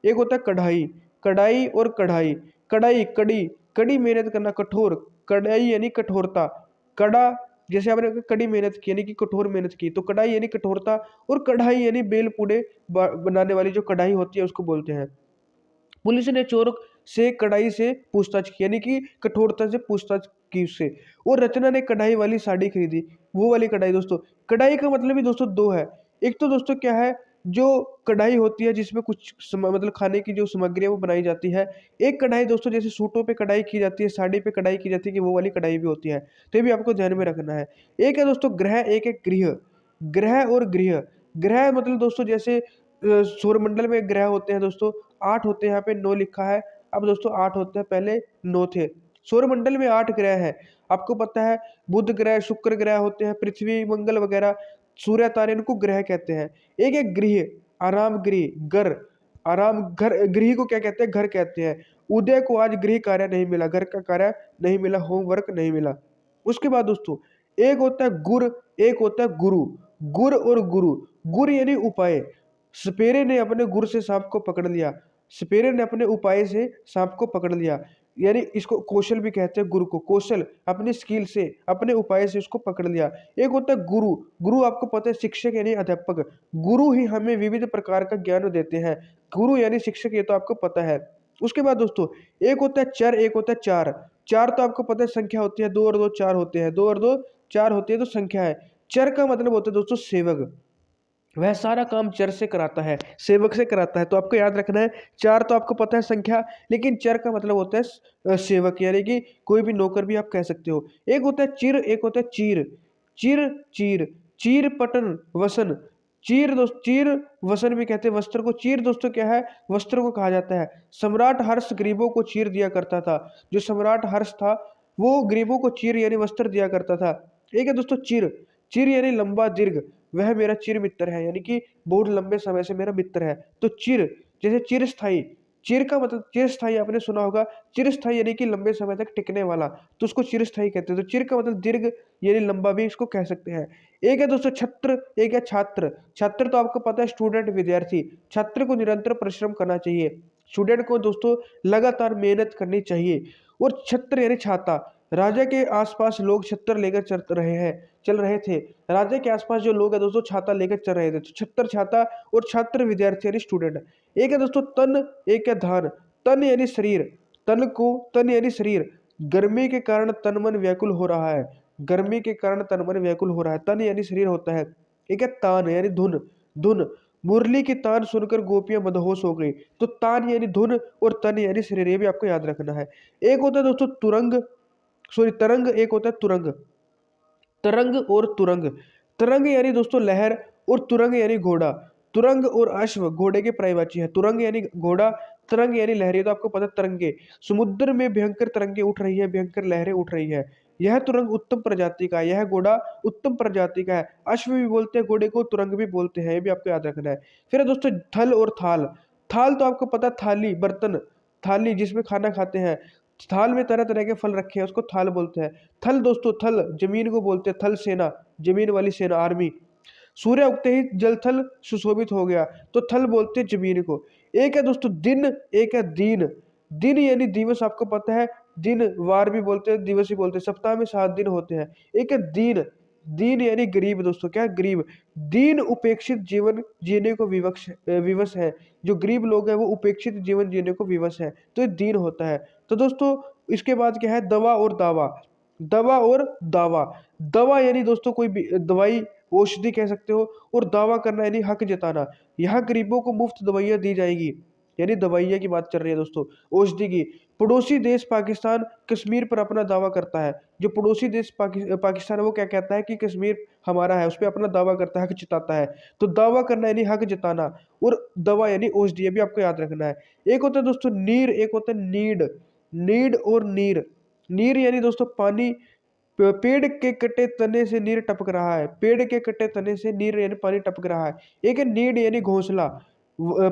एक होता है कढ़ाई। कढ़ाई और कढ़ाई, कढ़ाई कड़ी, कड़ी मेहनत करना, कठोर, कढ़ाई यानी कठोरता, कड़ा, जैसे आपने कड़ी मेहनत की यानी कि कठोर मेहनत की, तो कढ़ाई यानी कठोरता, और कढ़ाई यानी बेल पूड़े बनाने वाली जो कढ़ाई होती है उसको बोलते हैं। पुलिस ने चोर से कढ़ाई से पूछताछ की, यानी कि कठोरता से पूछताछ की उससे। और रचना ने कढ़ाई वाली साड़ी खरीदी, वो वाली कढ़ाई दोस्तों। कढ़ाई का मतलब भी दोस्तों 2 है। एक तो दोस्तों क्या है, जो कढ़ाई होती है जिसमें कुछ मतलब खाने की जो सामग्री है वो बनाई जाती है। एक कढ़ाई दोस्तों जैसे सूटों पे कढ़ाई की जाती है, साड़ी पे कढ़ाई की जाती है, कि वो वाली कढ़ाई भी होती है। तो ये भी आपको ध्यान में रखना है। एक है दोस्तों ग्रह, एक है गृह। ग्रह और गृह, ग्रह मतलब दोस्तों जैसे सौरमंडल में ग्रह होते हैं दोस्तों, 8 होते हैं, यहाँ पे 9 लिखा है। अब दोस्तों 8 होते हैं, पहले 9 थे। सौरमंडल में 8 ग्रह हैं, आपको पता है, बुध ग्रह, शुक्र ग्रह होते हैं, पृथ्वी, मंगल वगैरह, सूर्य, तारे, इनको ग्रह कहते हैं। एक है गृह, आराम गृह, घर, आराम घर, गृह को क्या कहते हैं, घर कहते हैं। उदय को आज गृह कार्य नहीं मिला, घर का कार्य नहीं मिला, होमवर्क नहीं मिला। उसके बाद दोस्तों एक होता है गुर, एक होता है गुरु। गुर और गुरु, गुर यानी उपाय। सपेरे ने अपने गुर से सांप को पकड़ लिया, सपेरे ने अपने उपाय से सांप को पकड़ लिया। यानी इसको कौशल भी कहते हैं, गुरु को। कौशल अपनी स्किल से, अपने उपाय से उसको पकड़ लिया। एक होता है गुरु। गुरु आपको पता है शिक्षक यानी अध्यापक। गुरु ही हमें विविध प्रकार का ज्ञान देते हैं। गुरु यानी शिक्षक, ये तो आपको पता है। उसके बाद दोस्तों एक होता है चर, एक होता है चार। चार तो आपको पता है संख्या होती है, दो और दो चार होते हैं, दो और दो चार होती है तो संख्या है। चर का मतलब होता है दोस्तों सेवक। वह सारा काम चर से कराता है, सेवक से कराता है। तो आपको याद रखना है, चार तो आपको पता है संख्या, लेकिन चर का मतलब होता है सेवक, यानी कि कोई भी नौकर भी आप कह सकते हो। एक होता है चिर, एक होता है चीर। चिर चीर, चीर पटन वसन। चीर दोस्त, चीर वसन भी कहते हैं वस्त्र को। चीर दोस्तों क्या है, वस्त्र को कहा जाता है। सम्राट हर्ष गरीबों को चीर दिया करता था। जो सम्राट हर्ष था वो गरीबों को चीर यानी वस्त्र दिया करता था। एक है दोस्तों चिर। चिर यानी लंबा दीर्घ। वह मेरा चिर मित्र है, यानी कि बहुत लंबे समय से मेरा मित्र है। तो चिर जैसे चिरस्थाई। चिर का मतलब चिरस्थाई आपने सुना होगा। चिरस्थाई यानी कि लंबे समय तक टिकने वाला, तो उसको चिरस्थाई कहते हैं। तो चिर का मतलब दीर्घ यानी लंबा भी इसको कह सकते हैं। एक है दोस्तों छत्र, एक है छात्र। छात्र तो आपको पता है स्टूडेंट, विद्यार्थी। छात्र को निरंतर परिश्रम करना चाहिए। स्टूडेंट को दोस्तों लगातार मेहनत करनी चाहिए। और छत्र यानी छाता। राजा के आसपास लोग छत्र लेकर चल रहे थे। राजा के आसपास जो लोग हैं दोस्तों छाता लेकर चल रहे थे। तो छत्र छाता और छात्र विद्यार्थी यानी स्टूडेंट। एक है दोस्तों तन, एक है धान। तन यानी शरीर। तन यानी शरीर। गर्मी के कारण तन मन व्याकुल हो रहा है। गर्मी के कारण तन मन व्याकुल हो रहा है, तन यानी शरीर होता है। एक है तान यानी धुन। धुन, मुरली की तान सुनकर गोपियां मदहोश हो गई। तो तान यानी धुन और तन यानी शरीर, ये भी आपको याद रखना है। एक होता है दोस्तों तरंग, एक होता है तुरंग। तरंग और तुरंग। तरंग यानी दोस्तों लहर और तुरंग यानी घोड़ा। तुरंग और अश्व घोड़े के पर्यायवाची है। तुरंग यानी घोड़ा, तरंग यानी लहर। ये तो आपको पता है तरंगे। समुद्र में भयंकर तरंगे उठ रही है, भयंकर लहरें उठ रही है। यह तुरंग उत्तम प्रजाति का है, यह घोड़ा उत्तम प्रजाति का है। अश्व भी बोलते हैं घोड़े को, तुरंग भी बोलते हैं, ये भी आपको याद रखना है। फिर है दोस्तों थल और थाल। थाल तो आपको पता है थाली, बर्तन। थाली जिसमें खाना खाते हैं। थाल में तरह तरह के फल रखे हैं, उसको थाल बोलते हैं। थल दोस्तों, थल जमीन को बोलते हैं। थल सेना, जमीन वाली सेना, आर्मी। सूर्य उगते ही जल थल सुशोभित हो गया, तो थल बोलते हैं जमीन को। एक है दोस्तों दिन, एक है दीन। दिन यानी दिवस, आपको पता है। दिन वार भी बोलते हैं, दिवस भी बोलते हैं। सप्ताह में 7 दिन होते हैं। एक है दीन। दीन यानी गरीब दोस्तों, क्या है, गरीब। दीन उपेक्षित जीवन जीने को विवश है। जो गरीब लोग हैं वो उपेक्षित जीवन जीने को विवश है, तो ये दीन होता है। तो दोस्तों इसके बाद क्या है, दवा और दावा। दवा और दावा। दवा यानी दोस्तों कोई भी दवाई, औषधि कह सकते हो। और दावा करना यानी हक जताना। यहाँ गरीबों को मुफ्त दवाइयाँ दी जाएगी, यानी दवाइयाँ की बात चल रही है दोस्तों, औषधि की। पड़ोसी देश पाकिस्तान कश्मीर पर अपना दावा करता है। जो पड़ोसी देश पाकिस्तान है वो क्या कहता है कि कश्मीर हमारा है, उस पर अपना दावा करता है, हक जताता है। तो दावा करना यानी हक जताना, और दवा यानी औषधि, ये भी आपको याद रखना है। एक होता है दोस्तों नीर, एक होता है नीड। नीड और नीर। नीर यानी दोस्तों पानी। पेड़ के कटे तने से नीर टपक रहा है। पेड़ के कटे तने से नीर यानी पानी टपक रहा है। एक है नीड यानी घोंसला।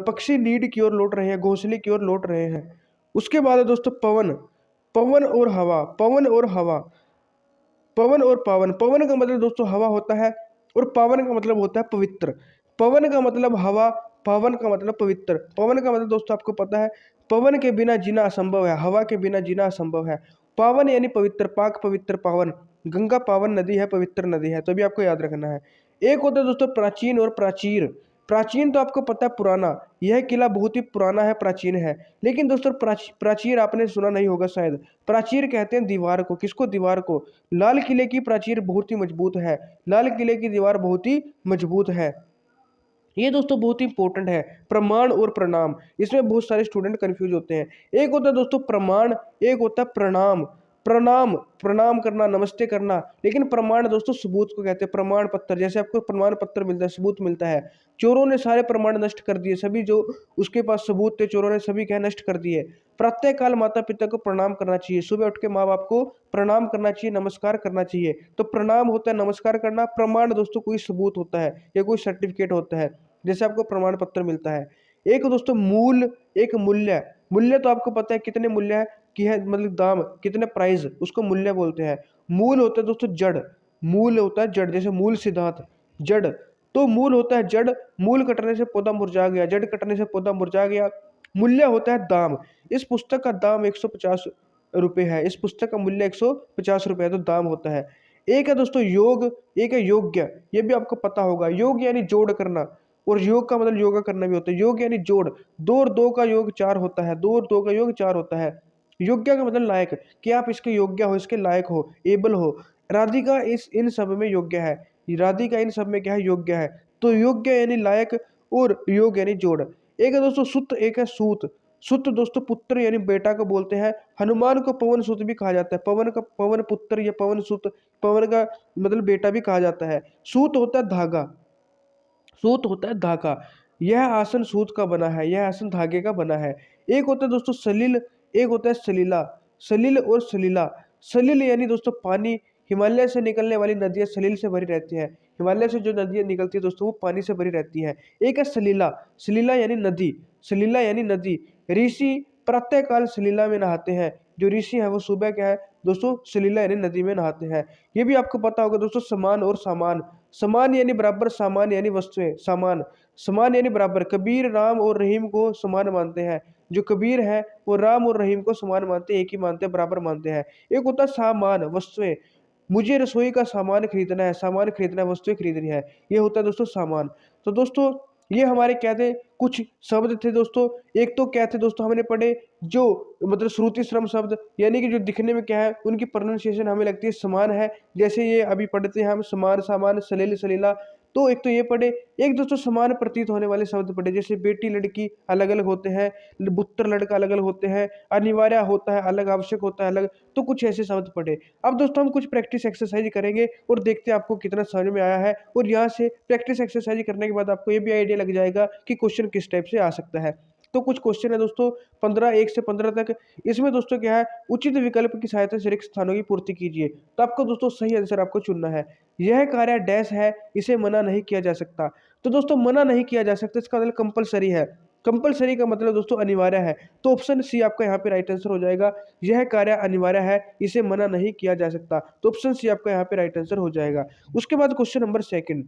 पक्षी नीड की ओर लौट रहे हैं, घोंसले की ओर लौट रहे हैं। उसके बाद है दोस्तों पवन। पवन और हवा, पवन और हवा। पवन और पावन। पवन का मतलब दोस्तों हवा होता है, और पावन का मतलब होता है पवित्र। पवन का मतलब हवा, पावन का मतलब पवित्र। पवन का मतलब दोस्तों आपको पता है, पवन के बिना जीना असंभव है, हवा के बिना जीना असंभव है। पावन यानी पवित्र, पाक पवित्र पावन। गंगा पावन नदी है, पवित्र नदी है, तो भी आपको याद रखना है। एक होता है दोस्तों प्राचीन और प्राचीर। प्राचीन तो आपको पता है पुराना, यह किला बहुत ही पुराना है, प्राचीन है। लेकिन दोस्तों प्राचीर आपने सुना नहीं होगा शायद। प्राचीर कहते हैं दीवार को, किसको, दीवार को। लाल किले की प्राचीर बहुत ही मजबूत है। लाल किले की दीवार बहुत ही मजबूत है। ये दोस्तों बहुत ही इंपॉर्टेंट है। प्रमाण और प्रणाम, इसमें बहुत सारे स्टूडेंट कंफ्यूज होते हैं। एक होता है दोस्तों प्रमाण, एक होता है प्रणाम। प्रणाम, प्रणाम करना, नमस्ते करना। लेकिन प्रमाण दोस्तों सबूत को कहते हैं। प्रमाण पत्र, जैसे आपको प्रमाण पत्र मिलता है, सबूत मिलता है। चोरों ने सारे प्रमाण नष्ट कर दिए, सभी जो उसके पास सबूत थे चोरों ने सभी क्या नष्ट कर दिए। प्रत्येक काल माता पिता को प्रणाम करना चाहिए। सुबह उठ के माँ बाप को प्रणाम करना चाहिए, नमस्कार करना चाहिए। तो प्रणाम होता है नमस्कार करना। प्रमाण दोस्तों कोई सबूत होता है या कोई सर्टिफिकेट होता है, जैसे आपको प्रमाण पत्र मिलता है। एक दोस्तों मूल, एक मूल्य। मूल्य तो आपको पता है कितने मूल्य है कि है, मतलब दाम, कितने प्राइस, उसको मूल्य बोलते हैं। मूल होता है दोस्तों जड़। मूल होता है जड़, जैसे मूल सिद्धांत, जड़। तो मूल होता है जड़। मूल कटने से पौधा मुरझा गया, जड़ कटने से पौधा मुरझा गया। मूल्य होता है दाम। इस पुस्तक का दाम 150 रुपये है। इस पुस्तक का मूल्य 150 रुपये है, तो दाम होता है। एक है दोस्तों योग, एक है योग्य। ये भी आपको पता होगा, योग यानी जोड़ करना, और योग का मतलब योगा करना भी होता है। योग यानी जोड़, 2 और 2 का योग 4 होता है, 2 और 2 का योग 4 होता है। योग्य का मतलब लायक, कि आप इसके योग्य हो, इसके लायक हो, एबल हो। राधिका इस इन सब में योग्य है, राधिका इन सब में क्या है, योग्य है। तो योग्य यानी लायक, और योग यानी जोड़। एक है दोस्तों सुत, एक है सूत। सुत दोस्तों पुत्र यानी बेटा को बोलते हैं। हनुमान को पवन सुत भी कहा जाता है, पवन का पवन पुत्र या पवन सुत, पवन का मतलब बेटा भी कहा जाता है। सूत होता है धागा, सूत होता है धागा। यह आसन सूत का बना है, यह आसन धागे का बना है। एक होता है दोस्तों सलिल, एक होता है सलीला। सलिल और सलीला, सलिल यानी दोस्तों पानी, हिमालय से निकलने वाली नदियां सलील से भरी रहती हैं। हिमालय से जो नदियां निकलती है दोस्तों वो पानी से भरी रहती हैं। एक है सलीला, सलीला यानी नदी, सलीला यानी नदी। ऋषि प्रातःकाल सलीला में नहाते हैं, जो ऋषि है वो सुबह क्या है दोस्तों, सलीला यानी नदी में नहाते हैं। ये भी आपको पता होगा दोस्तों, समान और सामान। समान यानी बराबर, सामान यानी वस्तुएं, सामान। समान यानी बराबर, कबीर राम और रहीम को समान मानते हैं। जो कबीर है वो राम और रहीम को समान मानते हैं, एक ही मानते हैं, बराबर मानते हैं। एक होता है सामान, वस्तुएं। मुझे रसोई का सामान खरीदना है, सामान खरीदना है, वस्तुएं खरीदनी है, ये होता है दोस्तों सामान। तो दोस्तों ये हमारे क्या थे, कुछ शब्द थे दोस्तों। एक तो क्या थे दोस्तों, हमने पढ़े जो मतलब श्रुति श्रम शब्द, यानी कि जो दिखने में क्या है उनकी प्रोनाउंसिएशन हमें लगती है समान है। जैसे ये अभी पढ़ते हैं हम, समान, सामान, सलील, सलीला। तो एक तो ये पढ़े। एक दोस्तों समान प्रतीत होने वाले शब्द पढ़े, जैसे बेटी लड़की अलग अलग होते हैं, पुत्र लड़का अलग अलग होते हैं, अनिवार्य होता है अलग, आवश्यक होता है अलग। तो कुछ ऐसे शब्द पढ़े। अब दोस्तों हम कुछ प्रैक्टिस एक्सरसाइज करेंगे और देखते हैं आपको कितना समझ में आया है। और यहाँ से प्रैक्टिस एक्सरसाइज करने के बाद आपको ये भी आइडिया लग जाएगा कि क्वेश्चन किस टाइप से आ सकता है। तो कुछ क्वेश्चन है दोस्तों 15, 1 से 15 तक। इसमें दोस्तों क्या है, उचित विकल्प की सहायता से रिक्त स्थानों की पूर्ति कीजिए। तो आपको दोस्तों सही आंसर आपको चुनना है। यह कार्य डैश है, इसे मना नहीं किया जा सकता। तो दोस्तों मना नहीं किया जा सकता, इसका मतलब कंपलसरी है। कंपलसरी का मतलब दोस्तों अनिवार्य है। तो ऑप्शन सी आपका यहाँ पे राइट आंसर हो जाएगा। यह कार्य अनिवार्य है, इसे मना नहीं किया जा सकता। तो ऑप्शन सी आपका यहाँ पे राइट आंसर हो जाएगा। उसके बाद क्वेश्चन नंबर 2,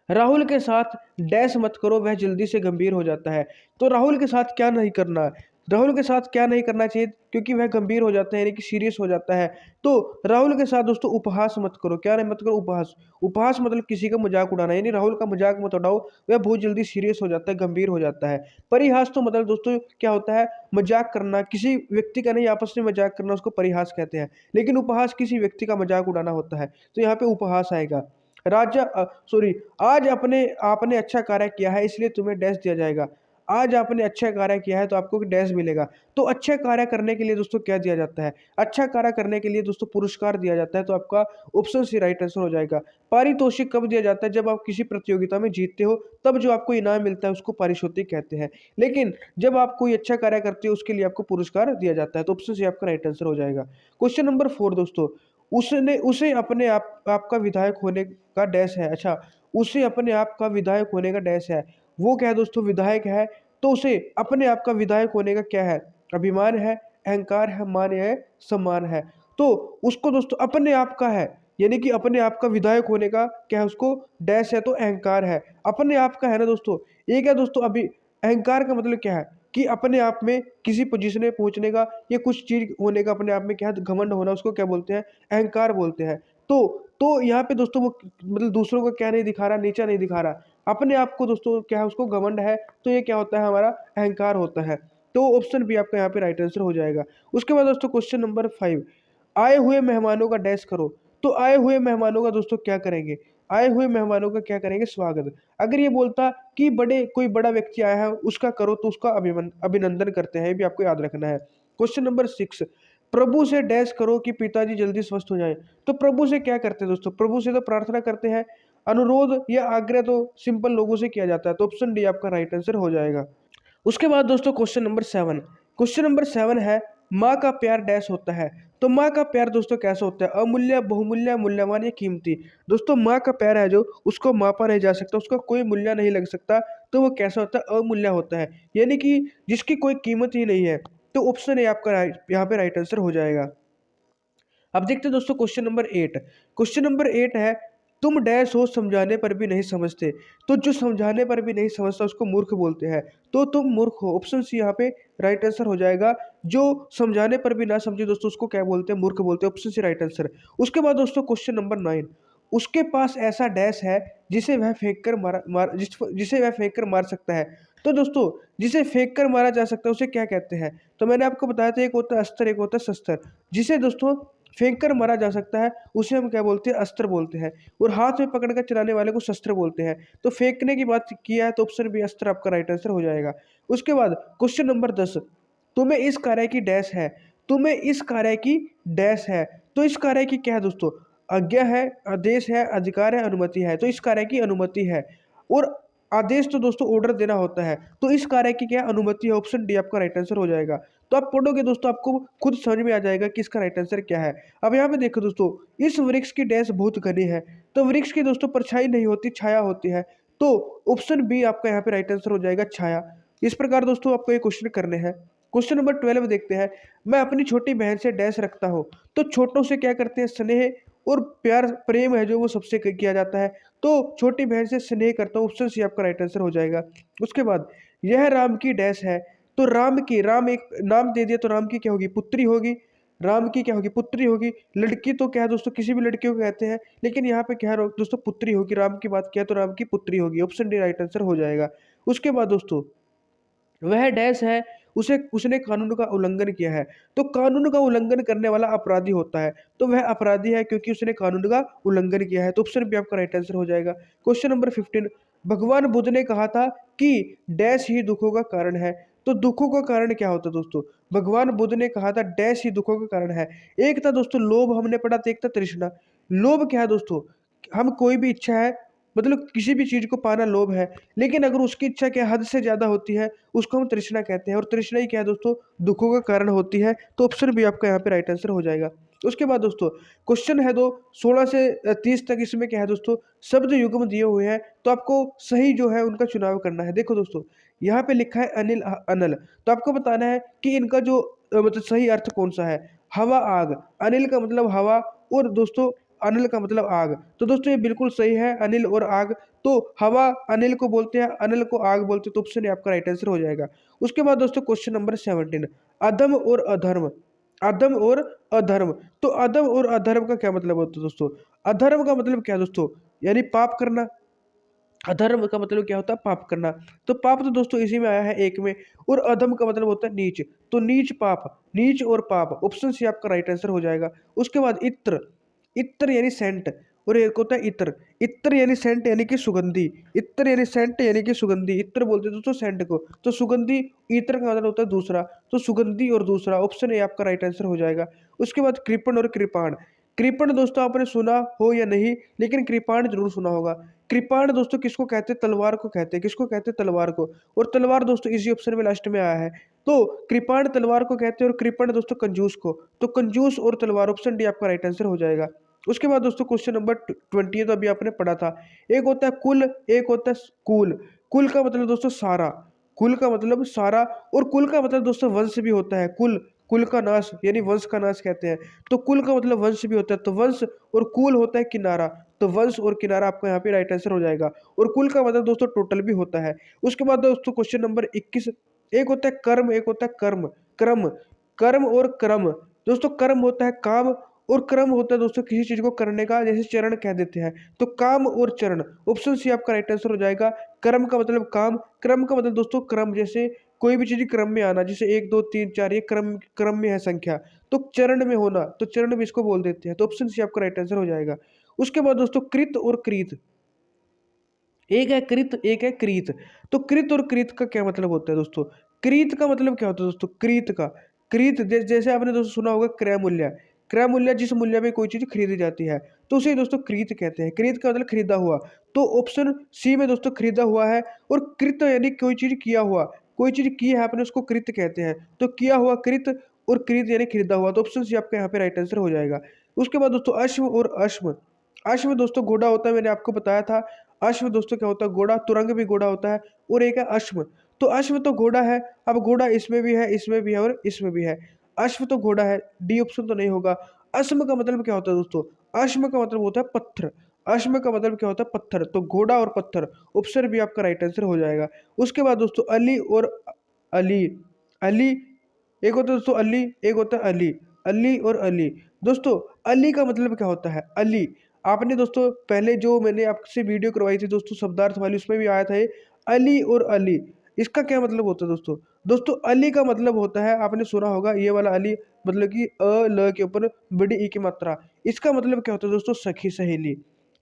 राहुल के साथ डैश मत करो, वह जल्दी से गंभीर हो जाता है। तो राहुल के साथ क्या नहीं करना, राहुल के साथ क्या नहीं करना चाहिए, क्योंकि वह गंभीर हो जाता है यानी कि सीरियस हो जाता है। तो राहुल के साथ दोस्तों उपहास मत करो। क्या नहीं मत करो, उपहास। उपहास मतलब किसी का मजाक उड़ाना, यानी राहुल का मजाक मत उड़ाओ, वह बहुत जल्दी सीरियस हो जाता है, गंभीर हो जाता है। परिहास तो मतलब दोस्तों क्या होता है, मजाक करना, किसी व्यक्ति का नहीं, आपस में मजाक करना, उसको परिहास कहते हैं। लेकिन उपहास किसी व्यक्ति का मजाक उड़ाना होता है, तो यहाँ पे उपहास आएगा। राजा सॉरी, आज अपने आपने अच्छा कार्य किया है इसलिए तुम्हें डैश दिया जाएगा। आज आपने अच्छा कार्य किया है तो आपको डैश मिलेगा। तो अच्छे कार्य करने के लिए दोस्तों क्या दिया जाता है, अच्छा कार्य करने के लिए दोस्तों पुरस्कार दिया जाता है। तो आपका ऑप्शन सी राइट आंसर हो जाएगा। पारितोषिक कब दिया जाता है, जब आप किसी प्रतियोगिता में जीतते हो तब जो आपको इनाम मिलता है उसको पारितोषिक कहते हैं। लेकिन जब आप कोई अच्छा कार्य करते हो उसके लिए आपको पुरस्कार दिया जाता है। तो ऑप्शन सी आपका राइट आंसर हो जाएगा। क्वेश्चन नंबर 4 दोस्तों, उसने उसे अपने आपका विधायक होने का डैश है। अच्छा, उसे अपने आप का विधायक होने का डैश है। वो क्या है दोस्तों, विधायक है। तो उसे अपने आप का विधायक होने का क्या है, अभिमान है, अहंकार है, मान है, सम्मान है। तो उसको दोस्तों अपने आप का है, यानी कि अपने आप का विधायक होने का क्या है, उसको डैश है, तो अहंकार है। अपने आप का है ना दोस्तों। एक है दोस्तों अभी, अहंकार का मतलब क्या है कि अपने आप में किसी पोजीशन में पहुंचने का, या कुछ चीज होने का अपने आप में क्या है, घमंड होना, उसको क्या बोलते हैं, अहंकार बोलते हैं। तो यहाँ पे दोस्तों वो मतलब दूसरों को क्या नहीं दिखा रहा, नीचा नहीं दिखा रहा, अपने आप को दोस्तों क्या है, उसको घमंड है। तो ये क्या होता है, हमारा अहंकार होता है। तो ऑप्शन भी आपका यहाँ पे राइट आंसर हो जाएगा। उसके बाद दोस्तों क्वेश्चन नंबर 5, आए हुए मेहमानों का डैश करो। तो आए हुए मेहमानों का दोस्तों क्या करेंगे, आए हुए मेहमानों का क्या करेंगे, स्वागत। अगर ये बोलता कि कोई बड़ा व्यक्ति आया है उसका करो, तो उसका अभिनंदन करते हैं, ये भी आपको याद रखना है। क्वेश्चन नंबर 6, प्रभु से डैश करो कि पिताजी जल्दी स्वस्थ हो जाएं। तो प्रभु से क्या करते हैं दोस्तों, प्रभु से तो प्रार्थना करते हैं। अनुरोध या आग्रह तो सिंपल लोगों से किया जाता है। तो ऑप्शन डी आपका राइट आंसर हो जाएगा। उसके बाद दोस्तों क्वेश्चन नंबर 7, क्वेश्चन नंबर 7 है, माँ का प्यार डैश होता है। तो माँ का प्यार दोस्तों कैसा होता है, अमूल्य, बहुमूल्य, मूल्यवान या कीमती। दोस्तों माँ का प्यार है जो, उसको मापा नहीं जा सकता, उसका कोई मूल्य नहीं लग सकता। तो वो कैसा होता है, अमूल्य होता है, यानी कि जिसकी कोई कीमत ही नहीं है। तो ऑप्शन ए आपका यहाँ पे राइट आंसर हो जाएगा। अब देखते हैं दोस्तों क्वेश्चन नंबर 8, क्वेश्चन नंबर 8 है, तुम डैश हो समझाने पर भी नहीं समझते। तो जो समझाने पर भी नहीं समझता उसको मूर्ख बोलते हैं। तो तुम मूर्ख हो, ऑप्शन सी यहाँ पे राइट आंसर हो जाएगा। जो समझाने पर भी ना समझे दोस्तों उसको क्या बोलते हैं, मूर्ख बोलते हैं। Option C right answer. उसके बाद दोस्तों क्वेश्चन नंबर 9, उसके पास ऐसा डैश है जिसे वह फेंक कर जिसे वह फेंक कर मार सकता है। तो दोस्तों जिसे फेंक कर मारा जा सकता है उसे क्या कहते हैं? तो मैंने आपको बताया था एक होता है अस्त्र, एक होता है शस्त्र। जिसे दोस्तों फेंक कर मारा जा सकता है उसे हम क्या बोलते हैं, अस्त्र बोलते हैं। और हाथ में पकड़ कर चलाने वाले को शस्त्र बोलते हैं। तो फेंकने की बात किया है तो ऑप्शन बी अस्त्र आपका राइट आंसर हो जाएगा। उसके बाद क्वेश्चन नंबर 10, तुम्हें इस कार्य की डैश है। तुम्हें इस कार्य की डैश है। तो इस कार्य की क्या है दोस्तों? आज्ञा है, आदेश है, अधिकार है, अनुमति है। तो इस कार्य की अनुमति है। और आदेश तो दोस्तों ऑर्डर देना होता है। तो इस कार्य की क्या अनुमति है? ऑप्शन डी आपका राइट आंसर हो जाएगा। तो आप पढ़ोगे दोस्तों आपको खुद समझ में आ जाएगा कि इसका राइट आंसर क्या है। अब यहाँ पे देखो दोस्तों, इस वृक्ष की डैश बहुत घनी है। तो वृक्ष की दोस्तों परछाई नहीं होती, छाया होती है। तो ऑप्शन बी आपका यहाँ पे राइट आंसर हो जाएगा, छाया। इस प्रकार दोस्तों आपको ये क्वेश्चन करने हैं। क्वेश्चन नंबर 12 देखते हैं। मैं अपनी छोटी बहन से डैश रखता हूँ। तो छोटों से क्या करते हैं? स्नेह और प्यार, प्रेम है जो वो सबसे किया जाता है। तो छोटी बहन से स्नेह करता हूँ, ऑप्शन सी आपका राइट आंसर हो जाएगा। उसके बाद यह राम की डैश है। तो राम की, राम एक नाम दे दिया तो राम की क्या होगी? पुत्री होगी। राम की क्या होगी? पुत्री होगी। लड़की तो क्या है दोस्तों, किसी भी लड़की को कहते हैं, लेकिन यहाँ पे क्या है दोस्तों, पुत्री होगी। राम की बात किया तो राम की पुत्री होगी। ऑप्शन डी राइट आंसर हो जाएगा। उसके बाद दोस्तों वह डैश है, उसे उसने कानून का उल्लंघन किया है। तो कानून का उल्लंघन करने वाला अपराधी होता है। तो वह अपराधी है क्योंकि उसने कानून का उल्लंघन किया है। तो ऑप्शन बी आपका राइट आंसर हो जाएगा। क्वेश्चन नंबर 15, भगवान बुद्ध ने कहा था कि डैश ही दुखों का कारण है। तो दुखों का कारण क्या होता है दोस्तों? भगवान बुद्ध ने कहा था डैश ही दुखों का कारण है। एक था दोस्तों लोभ, हमने पढ़ा था। एक था तृष्णा। लोभ क्या है दोस्तों? हम कोई भी इच्छा है, मतलब किसी भी चीज को पाना लोभ है। लेकिन अगर उसकी इच्छा क्या हद से ज्यादा होती है उसको हम तृष्णा कहते हैं। और तृष्णा ही क्या है दोस्तों? दुखों का कारण होती है। तो ऑप्शन भी आपका यहाँ पे राइट आंसर हो जाएगा। उसके बाद दोस्तों क्वेश्चन है 16 से 30 तक। इसमें क्या है दोस्तों? शब्द युग्म दिए हुए हैं। तो आपको सही जो है उनका चुनाव करना है। देखो दोस्तों यहाँ पे लिखा है अनिल, अनल। तो आपको बताना है कि इनका जो मतलब सही अर्थ कौन सा है। हवा, आग। अनिल का मतलब हवा, और दोस्तों अनिल का मतलब आग। तो दोस्तों ये बिल्कुल सही है, अनिल और आग। तो हवा अनिल को बोलते हैं, अनिल को आग बोलते हैं। तो ऑप्शन आपका राइट आंसर हो जाएगा। उसके बाद दोस्तों क्वेश्चन नंबर 17, अधम और अधर्म। अधम और अधर्म। तो अधम और अधर्म का क्या मतलब होता है दोस्तों? अधर्म का मतलब क्या है दोस्तों? यानी पाप करना। अधर्म का मतलब क्या होता है? पाप करना। तो पाप तो दोस्तों इसी में आया है एक में। और अधम का मतलब होता है नीच। तो नीच, पाप, नीच और पाप। ऑप्शन सी आपका राइट आंसर हो जाएगा। उसके बाद इत्र। इत्र यानी सेंट। और एक होता है इत्र। इत्र यानी सेंट यानी कि सुगंधी। इत्र यानी सेंट यानी कि सुगंधी। इत्र बोलते हैं दोस्तों सेंट को। तो सुगंधी, इत्र का मतलब होता है दूसरा। तो सुगंधी और दूसरा, ऑप्शन ए आपका राइट आंसर हो जाएगा। उसके बाद कृपण और कृपाण। कृपण दोस्तों आपने सुना हो या नहीं, लेकिन कृपाण जरूर सुना होगा। कृपाण दोस्तों किसको कहते हैं? तलवार को कहते हैं। किसको कहते हैं? तलवार को। और तलवार दोस्तों इसी ऑप्शन में लास्ट में आया है। तो कृपाण तलवार को कहते हैं और कृपण दोस्तों कंजूस को। तो कंजूस और तलवार, ऑप्शन डी आपका राइट आंसर हो जाएगा। उसके बाद दोस्तों क्वेश्चन नंबर 20 तो अभी आपने पढ़ा था। एक होता है कुल, एक होता है कुल। कुल का मतलब दोस्तों सारा। कुल का मतलब सारा। और कुल का मतलब दोस्तों वंश भी होता है। कुल, कुल का नाश यानी वंश का नाश कहते हैं। तो कुल का मतलब वंश भी होता है। तो वंश, और कुल होता है किनारा। तो वंश और किनारा आपका यहाँ पे राइट आंसर हो जाएगा। और कुल का मतलब दोस्तों टोटल भी होता है। उसके बाद दोस्तों क्वेश्चन नंबर 21, एक होता है कर्म, एक होता है कर्म। कर्म, कर्म और क्रम। दोस्तों कर्म होता है काम, और क्रम होता है दोस्तों किसी चीज को करने का, जैसे चरण कह देते हैं। तो काम और चरण, ऑप्शन सी आपका राइट आंसर हो जाएगा। कर्म का मतलब काम, क्रम का मतलब दोस्तों क्रम, जैसे कोई भी चीज क्रम में आना, जैसे 1 2 3 4, ये क्रम, क्रम में है संख्या। तो चरण में होना, तो चरण में इसको बोल देते हैं। तो ऑप्शन सी आपका राइट आंसर हो जाएगा। उसके बाद दोस्तों कृत और कृत। एक है कृत, एक है क्रीत। तो कृत और कृत का क्या मतलब होता है दोस्तों? कृत का मतलब क्या होता है दोस्तों? कृत का, कृत जैसे आपने दोस्तों सुना होगा क्रय मूल्य। क्रय मूल्य जिस मूल्य में कोई चीज खरीदी जाती है तो उसे दोस्तों कृत कहते हैं। कृत का मतलब खरीदा हुआ। तो ऑप्शन सी में दोस्तों खरीदा हुआ है। और कृत यानी कोई चीज किया हुआ, कोई चीज की है आपने उसको कृत कहते हैं। तो किया हुआ कृत, और कृत यानी खरीदा हुआ। तो ऑप्शन सी आपका यहाँ पे राइट आंसर हो जाएगा। उसके बाद दोस्तों अश्व और अश्व। अश्व दोस्तों घोड़ा होता है, मैंने आपको बताया था। अश्व दोस्तों क्या होता है? घोड़ा। तुरंग भी घोड़ा होता है। और एक है अश्व। तो अश्व तो घोड़ा है। अब घोड़ा इसमें भी है, इसमें भी है, और इसमें भी है। अश्व तो घोड़ा है, डी ऑप्शन तो नहीं होगा। अश्व का मतलब क्या होता है दोस्तों? अश्व का मतलब होता है पत्थर। अश्म का मतलब क्या होता है? पत्थर। तो घोड़ा और पत्थर, ऑप्शन भी आपका राइट आंसर हो जाएगा। उसके बाद दोस्तों अली और अली, अली एक होता है दोस्तों अली, एक होता है अली, अली और अली। दोस्तों अली का मतलब क्या होता है? अली, आपने दोस्तों पहले जो मैंने आपसे वीडियो करवाई थी दोस्तों शब्दार्थ वाली, उसमें भी आया था ये अली और अली। इसका क्या मतलब होता है दोस्तों? दोस्तों अली का मतलब होता है, आपने सुना होगा ये वाला अली, मतलब कि ल के ऊपर बड़ी ई की मात्रा। इसका मतलब क्या होता है दोस्तों? सखी सहेली।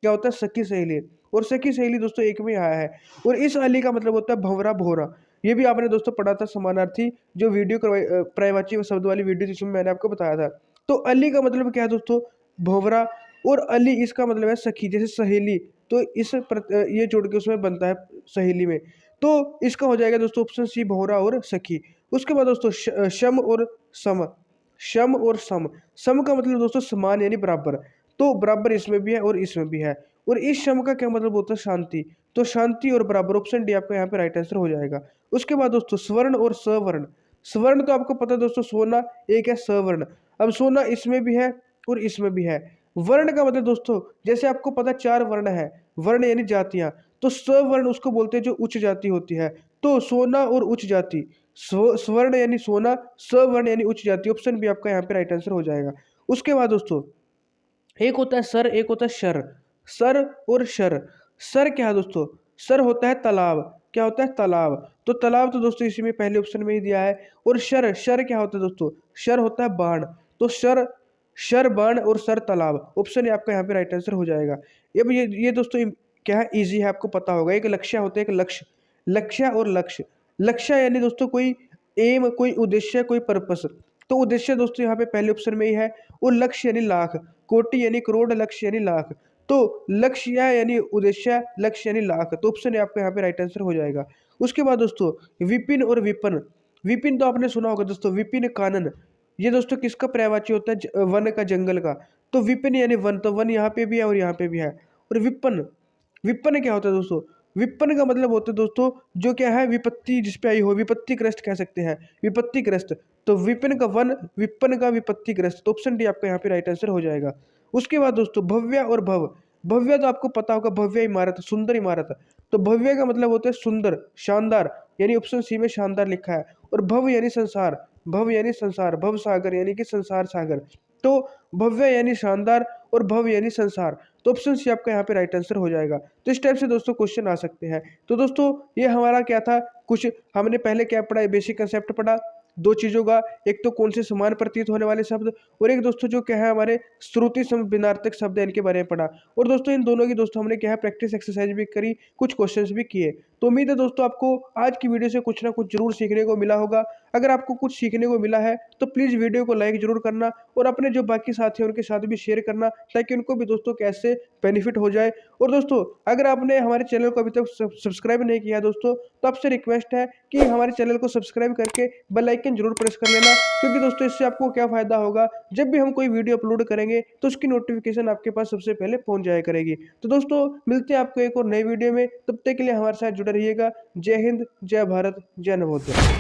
क्या होता है? सखी सहेली। और सखी सहेली दोस्तों एक में आया है। और इस अली का मतलब होता है भंवरा भोरा। ये भी आपने दोस्तों पढ़ा था समानार्थी, जो वीडियो करवाई पर्यायवाची शब्द वाली वीडियो थी, जिसमें मैंने आपको बताया था। तो अली का मतलब क्या है दोस्तों? भंवरा। और अली इसका मतलब है सखी, जैसे सहेली। तो ये जोड़ के उसमें बनता है सहेली में। तो इसका हो जाएगा दोस्तों ऑप्शन सी भंवरा और सखी। उसके बाद दोस्तों शम और सम, शम और सम। सम का मतलब दोस्तों समान यानी बराबर। तो बराबर इसमें भी है और इसमें भी है। और इस शम का क्या मतलब होता है? शांति। तो शांति और बराबर, ऑप्शन डी आपका यहाँ पे राइट आंसर हो जाएगा। उसके बाद दोस्तों स्वर्ण और सवर्ण। स्वर्ण तो आपको पता है दोस्तों, सोना। एक है सवर्ण। अब सोना इसमें भी है और इसमें भी है। वर्ण का मतलब दोस्तों, जैसे आपको पता है 4 वर्ण है, वर्ण यानी जातियां। तो स्वर्ण उसको बोलते हैं जो उच्च जाति होती है। तो सोना और उच्च जाति, स्वर्ण यानी सोना, सवर्ण यानी उच्च जाति। ऑप्शन भी आपका यहाँ पे राइट आंसर हो जाएगा। उसके बाद दोस्तों एक होता है सर, एक होता है शर। सर और शर। सर क्या है दोस्तों? सर होता है तालाब। क्या होता है? तालाब। तो तालाब तो दोस्तों इसी में पहले ऑप्शन में ही दिया है। और शर, शर क्या होता है दोस्तों? शर होता है बाण। तो शर, शर बाण और सर तालाब। ऑप्शन आपका यहाँ पे राइट आंसर हो जाएगा। अब ये दोस्तों क्या है? इजी है, आपको पता होगा। एक लक्ष्य होता है, एक लक्ष्य। लक्ष्य और लक्ष्य। लक्ष्य यानी दोस्तों कोई एम, कोई उद्देश्य, कोई पर्पस। तो उद्देश्य दोस्तों यहाँ पे पहले ऑप्शन में ही है। और लक्ष्य यानी लाख, कोटि यानी करोड़, लक्ष्य यानी लाख। तो लक्ष्य यानी उद्देश्य, लक्ष्य यानी लाख। तो ऑप्शन आपका यहाँ पे राइट आंसर हो जाएगा। उसके बाद दोस्तों विपिन और विपन। विपिन तो आपने सुना होगा दोस्तों, विपिन कानन। ये दोस्तों किसका पर्यायवाची होता है? वन का, जंगल का। तो विपिन यानी वन, तो वन यहाँ पे भी है और यहाँ पे भी है। और विपन, विपन क्या होता है दोस्तों? विपन का मतलब होता है दोस्तों जो क्या है? विपत्ति जिस पे आई हो, विपत्तिग्रस्त कह सकते हैं, विपत्तिग्रस्त। तो विपिन का वन, विपन का विपत्तिग्रस्त। तो ऑप्शन डी आपका यहाँ पे राइट आंसर हो जाएगा। उसके बाद दोस्तों भव्य और भव। भव्य तो आपको पता होगा, भव्य इमारत, सुंदर इमारत। तो भव्य का मतलब होता है सुंदर, शानदार, यानी ऑप्शन सी में शानदार लिखा है। और भव यानी संसार, भव यानी संसार, भव सागर यानी कि संसार सागर। तो भव्य यानी शानदार और भव यानी संसार। तो ऑप्शन सी आपका यहाँ पे राइट आंसर हो जाएगा। तो इस टाइप से दोस्तों क्वेश्चन आ सकते हैं। तो दोस्तों ये हमारा क्या था, कुछ हमने पहले क्या पढ़ा, बेसिक कंसेप्ट पढ़ा दो चीजों का। एक तो कौन से समान प्रतीत होने वाले शब्द, और एक दोस्तों जो क्या है हमारे श्रुति सम भिन्नार्थक शब्द है, इनके बारे में पढ़ा। और दोस्तों इन दोनों की दोस्तों हमने क्या है प्रैक्टिस एक्सरसाइज भी करी, कुछ क्वेश्चंस भी किए। तो उम्मीद है दोस्तों आपको आज की वीडियो से कुछ ना कुछ जरूर सीखने को मिला होगा। अगर आपको कुछ सीखने को मिला है तो प्लीज वीडियो को लाइक जरूर करना, और अपने जो बाकी साथी हैं उनके साथ भी शेयर करना, ताकि उनको भी दोस्तों कैसे बेनिफिट हो जाए। और दोस्तों अगर आपने हमारे चैनल को अभी तक सब्सक्राइब नहीं किया दोस्तों, तो आपसे रिक्वेस्ट है कि हमारे चैनल को सब्सक्राइब करके बेल आइकन जरूर प्रेस कर लेना। क्योंकि दोस्तों इससे आपको क्या फायदा होगा, जब भी हम कोई वीडियो अपलोड करेंगे तो उसकी नोटिफिकेशन आपके पास सबसे पहले पहुंच जाया करेगी। तो दोस्तों मिलते हैं आपको एक और नई वीडियो में, तब तक के लिए हमारे साथ जुड़े रहिएगा। जय हिंद, जय भारत, जय नवोदय।